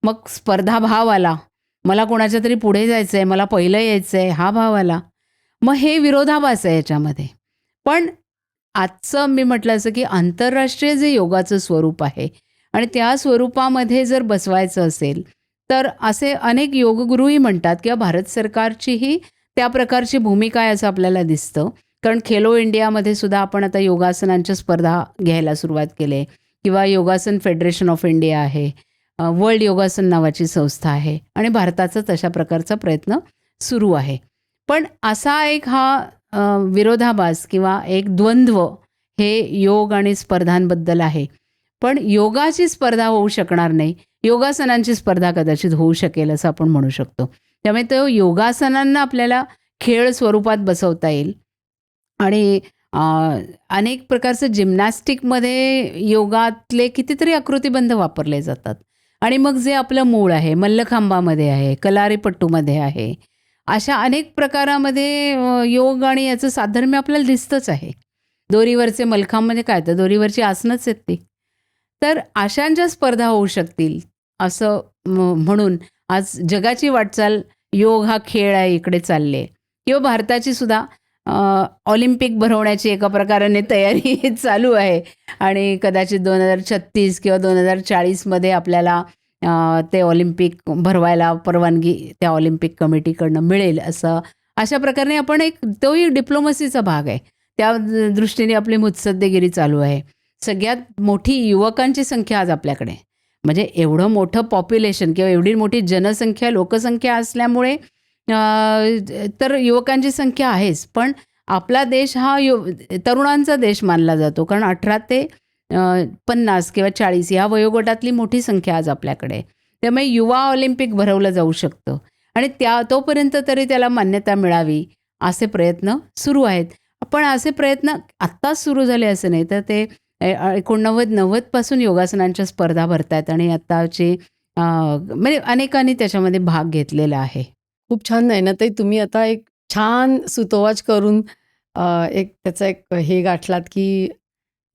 मग स्पर्धा भाव आला. मला कोणाच्या तरी पुढे जायचं आहे, मला पहिलं यायचं आहे, हा भाव आला. मग हे विरोधाभास आहे याच्यामध्ये. पण आजचं मी म्हटलं असं, की आंतरराष्ट्रीय जे योगाचं स्वरूप आहे आणि त्या स्वरूपामध्ये जर बसवायचं असेल, तर असे अनेक योगगुरूही म्हणतात किंवा भारत सरकारचीही त्या प्रकारची भूमिका आहे असं आपल्याला दिसतं. कारण खेलो इंडियामध्ये सुद्धा आपण आता योगासनांच्या स्पर्धा घ्यायला सुरुवात केली आहे किंवा योगासन फेडरेशन ऑफ इंडिया आहे. वर्ल्ड योगासन नावाची संस्था आहे आणि भारताचा तशा प्रकारचा प्रयत्न सुरू आहे. पण असा एक हा विरोधाभास किंवा एक द्वंद्व हे योग आणि स्पर्धांबद्दल आहे. पण योगाची स्पर्धा होऊ शकणार नाही. योगासनांची स्पर्धा कदाचित होऊ शकेल असं आपण म्हणू शकतो. त्यामुळे तो योगासनांना आपल्याला खेळ स्वरूपात बसवता येईल आणि अनेक प्रकारचं जिम्नॅस्टिकमध्ये योगातले कितीतरी आकृतिबंध वापरले जातात. आणि मग जे आपलं मूळ आहे, मल्लखांबामध्ये आहे, कलारीपट्टूमध्ये आहे, अशा अनेक प्रकारामध्ये योग आणि याचं साधर्म्य आपल्याला दिसतंच आहे. दोरीवरचे मल्लखांब म्हणजे काय, तर दोरीवरची आसनच आहेत ती. तर अशांच्या स्पर्धा होऊ शकतील असं म्हणून आज जगाची वाटचाल योग हा खेळ आहे इकडे चालले किंवा भारताची सुद्धा ऑलिम्पिक भरवण्याची एका प्रकाराने तयारी चालू आहे आणि कदाचित 2036 किंवा 2040मध्ये आपल्याला ते ऑलिम्पिक भरवायला परवानगी त्या ऑलिम्पिक कमिटीकडनं मिळेल असं अशा प्रकारे आपण तोही डिप्लोमसीचा भाग आहे. त्या दृष्टीने आपली मुत्सद्देगिरी चालू आहे. सगळ्यात मोठी युवकांची संख्या आज आपल्याकडे, म्हणजे एवढं मोठं पॉप्युलेशन किंवा एवढी मोठी जनसंख्या लोकसंख्या असल्यामुळे तर युवकांची संख्या आहेच. पण आपला देश हा तरुणांचा देश मानला जातो कारण 18 ते 50 किंवा 40 या वयोगटातली मोठी संख्या आज आपल्याकडे. त्यामुळे युवा ऑलिम्पिक भरवलं जाऊ शकतं आणि तोपर्यंत तरी त्याला मान्यता मिळावी असे प्रयत्न सुरू आहेत. पण असे प्रयत्न आत्ताच सुरू झाले असं नाही, तर ते 89-90 पासून योगासनांच्या स्पर्धा भरत आहेत आणि आत्ताचे म्हणजे अनेकांनी त्याच्यामध्ये भाग घेतलेला आहे. खूप छान आहे ना ताई, तुम्ही आता एक छान सुतोवाच करून एक त्याचा एक हे गाठलात की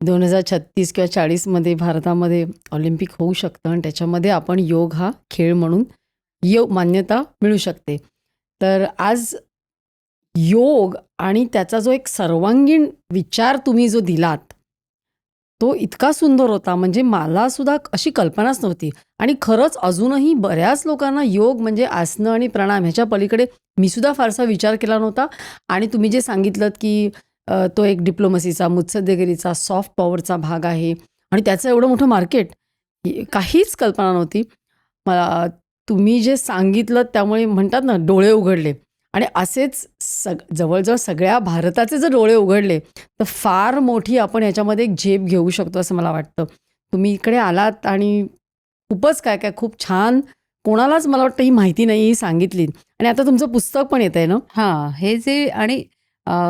2036 किंवा 40मध्ये भारतामध्ये ऑलिम्पिक होऊ शकतं आणि त्याच्यामध्ये आपण योग हा खेळ म्हणून मान्यता मिळू शकते. तर आज योग आणि त्याचा जो एक सर्वांगीण विचार तुम्ही जो दिलात तो इतका सुंदर होता, म्हणजे मला सुद्धा अशी कल्पनाच नव्हती. आणि खरंच अजूनही बऱ्याच लोकांना योग म्हणजे आसनं आणि प्राणायाम ह्याच्या पलीकडे मी सुद्धा फारसा विचार केला नव्हता. आणि तुम्ही जे सांगितलं की तो एक डिप्लोमसीचा, मुत्सद्देगिरीचा, सॉफ्ट पॉवरचा भाग आहे आणि त्याचं एवढं मोठं मार्केट, काहीच कल्पना नव्हती मला. तुम्ही जे सांगितलं त्यामुळे म्हणतात ना डोळे उघडले आणि असेच जवळजवळ सगळ्या भारताचे जर डोळे उघडले तर फार मोठी आपण ह्याच्यामध्ये एक झेप घेऊ शकतो असं मला वाटतं. तुम्ही इकडे आलात आणि खूपच काय काय खूप छान, कोणालाच मला वाटतं ही माहिती नाही, ही सांगितली. आणि आता तुमचं पुस्तक पण येत आहे ना. हां, हे जे आणि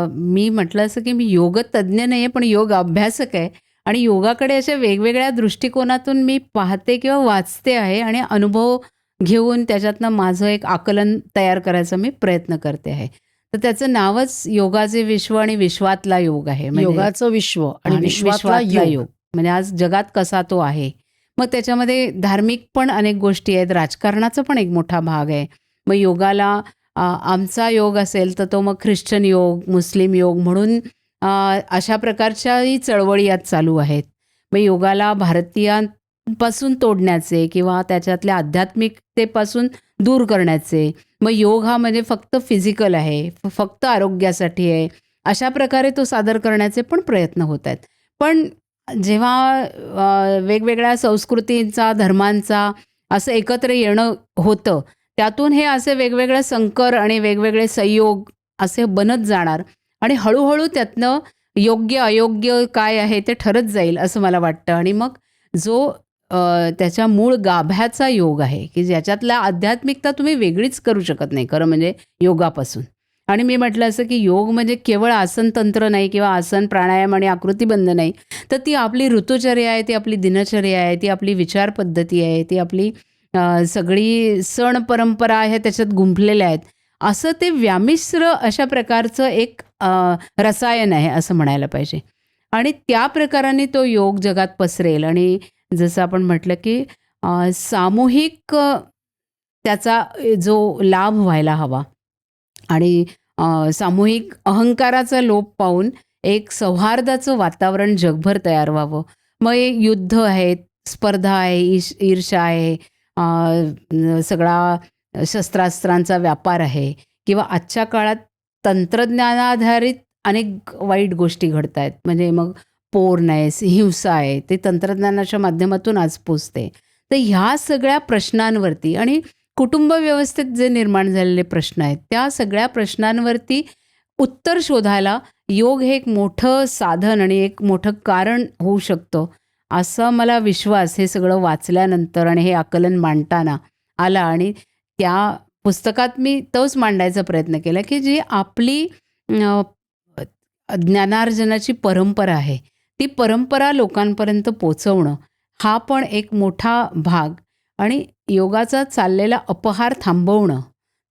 मी म्हटलं असं की मी योगतज्ञ नाही आहे, पण योग अभ्यासक आहे आणि योगाकडे अशा वेगवेगळ्या दृष्टिकोनातून मी पाहते किंवा वाचते आहे आणि अनुभव घेऊन त्याच्यातनं माझं एक आकलन तयार करायचा मी प्रयत्न करते आहे. तर त्याचं नावच योगाचे विश्व आणि विश्वातला योग आहे. म्हणजे योगाचं विश्व आणि आणि विश्वातला योग. म्हणजे आज जगात कसा तो आहे. मग त्याच्यामध्ये धार्मिक पण अनेक गोष्टी आहेत, राजकारणाचा पण एक मोठा भाग आहे. मग योगाला आमचा योग असेल तर तो मग ख्रिश्चन योग, मुस्लिम योग म्हणून अशा प्रकारच्याही चळवळी यात चालू आहेत. मग योगाला भारतीयांपासून तोडण्याचे किंवा त्याच्यातल्या आध्यात्मिकतेपासून दूर करण्याचे, मग योग हा म्हणजे फक्त फिजिकल आहे, फक्त आरोग्यासाठी आहे, अशा प्रकारे तो सादर करण्याचे पण प्रयत्न होत आहेत. पण जेव्हा वेगवेगळ्या संस्कृतींचा, धर्मांचा असं एकत्र येणं होतं, त्यातून हे असे वेगवेगळे संकर आणि वेगवेगळे संयोग असे बनत जाणार आणि हळूहळू त्यातनं योग्य अयोग्य काय आहे ते ठरत जाईल असं मला वाटतं. आणि मग जो त्याच्या मूळ गाभ्याचा योग आहे की ज्याच्यातला आध्यात्मिकता तुम्ही वेगळीच करू शकत नाही खरं म्हणजे योगापासून. आणि मी म्हटलं असं की योग म्हणजे केवळ आसन तंत्र नाही किंवा आसन प्राणायाम आणि आकृतिबंध नाही, तर ती आपली ऋतुचर्या आहे, ती आपली दिनचर्या आहे, ती आपली विचार पद्धती आहे, ती आपली सगळी सण परंपरा आहे त्याच्यात गुंफलेल्या आहेत. असं ते व्यामिश्र अशा प्रकारचं एक रसायन आहे असं म्हणायला पाहिजे. आणि त्या प्रकाराने तो योग जगात पसरेल आणि जसं आपण म्हटलं की सामूहिक त्याचा जो लाभ व्हायला हवा आणि सामूहिक अहंकाराचा लोप पाहून एक सौहार्दाचं वातावरण जगभर तयार व्हावं. मग हे युद्ध आहेत, स्पर्धा आहे, ईर्ष्या आहे, सगळा शस्त्रास्त्रांचा व्यापार आहे किंवा आजच्या काळात तंत्रज्ञानाधारित अनेक वाईट गोष्टी घडत आहेत. म्हणजे मग पोर्न आहे, हिंसा आहे, ते तंत्रज्ञानाच्या माध्यमातून आज पोचते. तर ह्या सगळ्या प्रश्नांवरती आणि कुटुंब व्यवस्थेत जे निर्माण झालेले प्रश्न आहेत, त्या सगळ्या प्रश्नांवरती उत्तर शोधायला योग हे एक मोठं साधन आणि एक मोठं कारण होऊ शकतं, असा मला विश्वास हे सगळं वाचल्यानंतर आणि हे आकलन मांडताना आला. आणि त्या पुस्तकात मी तोच मांडायचा प्रयत्न केला की जी आपली ज्ञानार्जनाची परंपरा आहे, ती परंपरा लोकांपर्यंत पोचवणं हा पण एक मोठा भाग आणि योगाचा चाललेला अपहार थांबवणं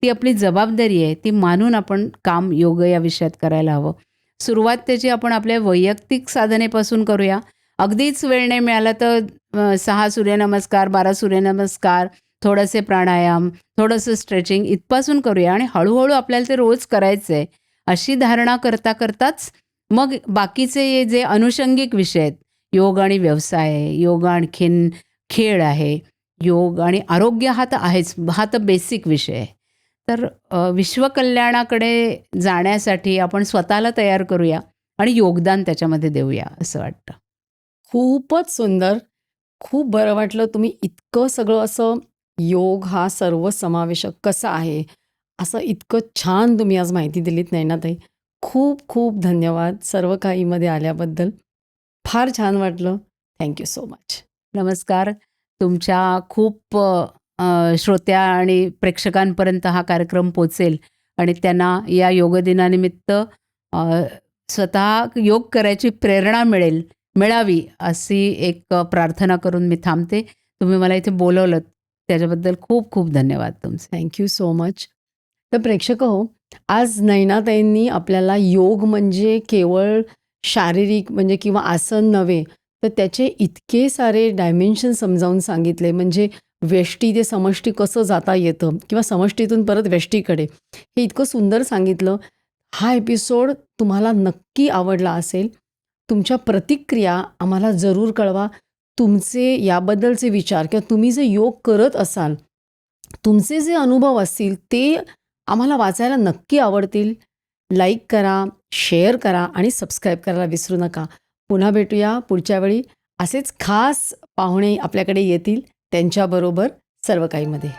ती आपली जबाबदारी आहे. ती मानून आपण काम योग या विषयात करायला हवं. सुरुवात त्याची आपण आपल्या वैयक्तिक साधनेपासून करूया. अगदीच वेळ नाही मिळाला तर 6 सूर्यनमस्कार, 12 सूर्यनमस्कार, थोडेसे प्राणायाम, थोडंसं स्ट्रेचिंग इथपासून करूया आणि हळूहळू आपल्याला ते रोज करायचं आहे अशी धारणा करता करताच मग बाकीचे जे अनुषंगिक विषय आहेत, योग आणि व्यवसाय आहे, योग आणखीन खेळ आहे, योग आणि आरोग्य हा तर आहेच, हा तर बेसिक विषय आहे. तर विश्वकल्याणाकडे जाण्यासाठी आपण स्वतःला तयार करूया आणि योगदान त्याच्यामध्ये देऊया असं वाटतं. खूपच सुंदर. खूप बरं वाटलं तुम्ही इतकं सगळं असं योग हा सर्वसमावेशक कसा आहे, असं इतकं छान तुम्ही आज माहिती दिलीत नयनाताई. खूप खूप धन्यवाद सर्व काहीमध्ये आल्याबद्दल. फार छान वाटलं. Thank you so much. नमस्कार. तुमच्या खूप श्रोत्या आणि प्रेक्षकांपर्यंत हा कार्यक्रम पोचेल आणि त्यांना या योगदिनानिमित्त स्वतः योग करायची प्रेरणा मिळावी अशी एक प्रार्थना करून मी थांबते. तुम्ही मला इथे बोलवलं त्याच्याबद्दल खूप खूप धन्यवाद तुमचे. Thank you so much. तर प्रेक्षक हो, आज नयनाताईंनी आपल्याला योग म्हणजे केवळ शारीरिक म्हणजे किंवा आसन नव्हे, तर त्याचे इतके सारे डायमेन्शन समजावून सांगितले. म्हणजे व्यष्टी ते समष्टी कसं जाता येतं किंवा समष्टीतून परत व्यष्टीकडे, हे इतकं सुंदर सांगितलं. हा एपिसोड तुम्हाला नक्की आवडला असेल. तुमच्या प्रतिक्रिया आम्हाला जरूर कळवा. तुमचे याबद्दलचे विचार किंवा तुम्ही जे योग करत असाल, तुमचे जे अनुभव असतील ते आम्हाला वाचायला नक्की आवडतील. लाईक करा, शेअर करा आणि सबस्क्राईब करायला विसरू नका. पुन्हा भेटूया पुढच्या वेळी. असेच खास पाहुणे आपल्याकडे येतील त्यांच्याबरोबर सर्व काहीमध्ये.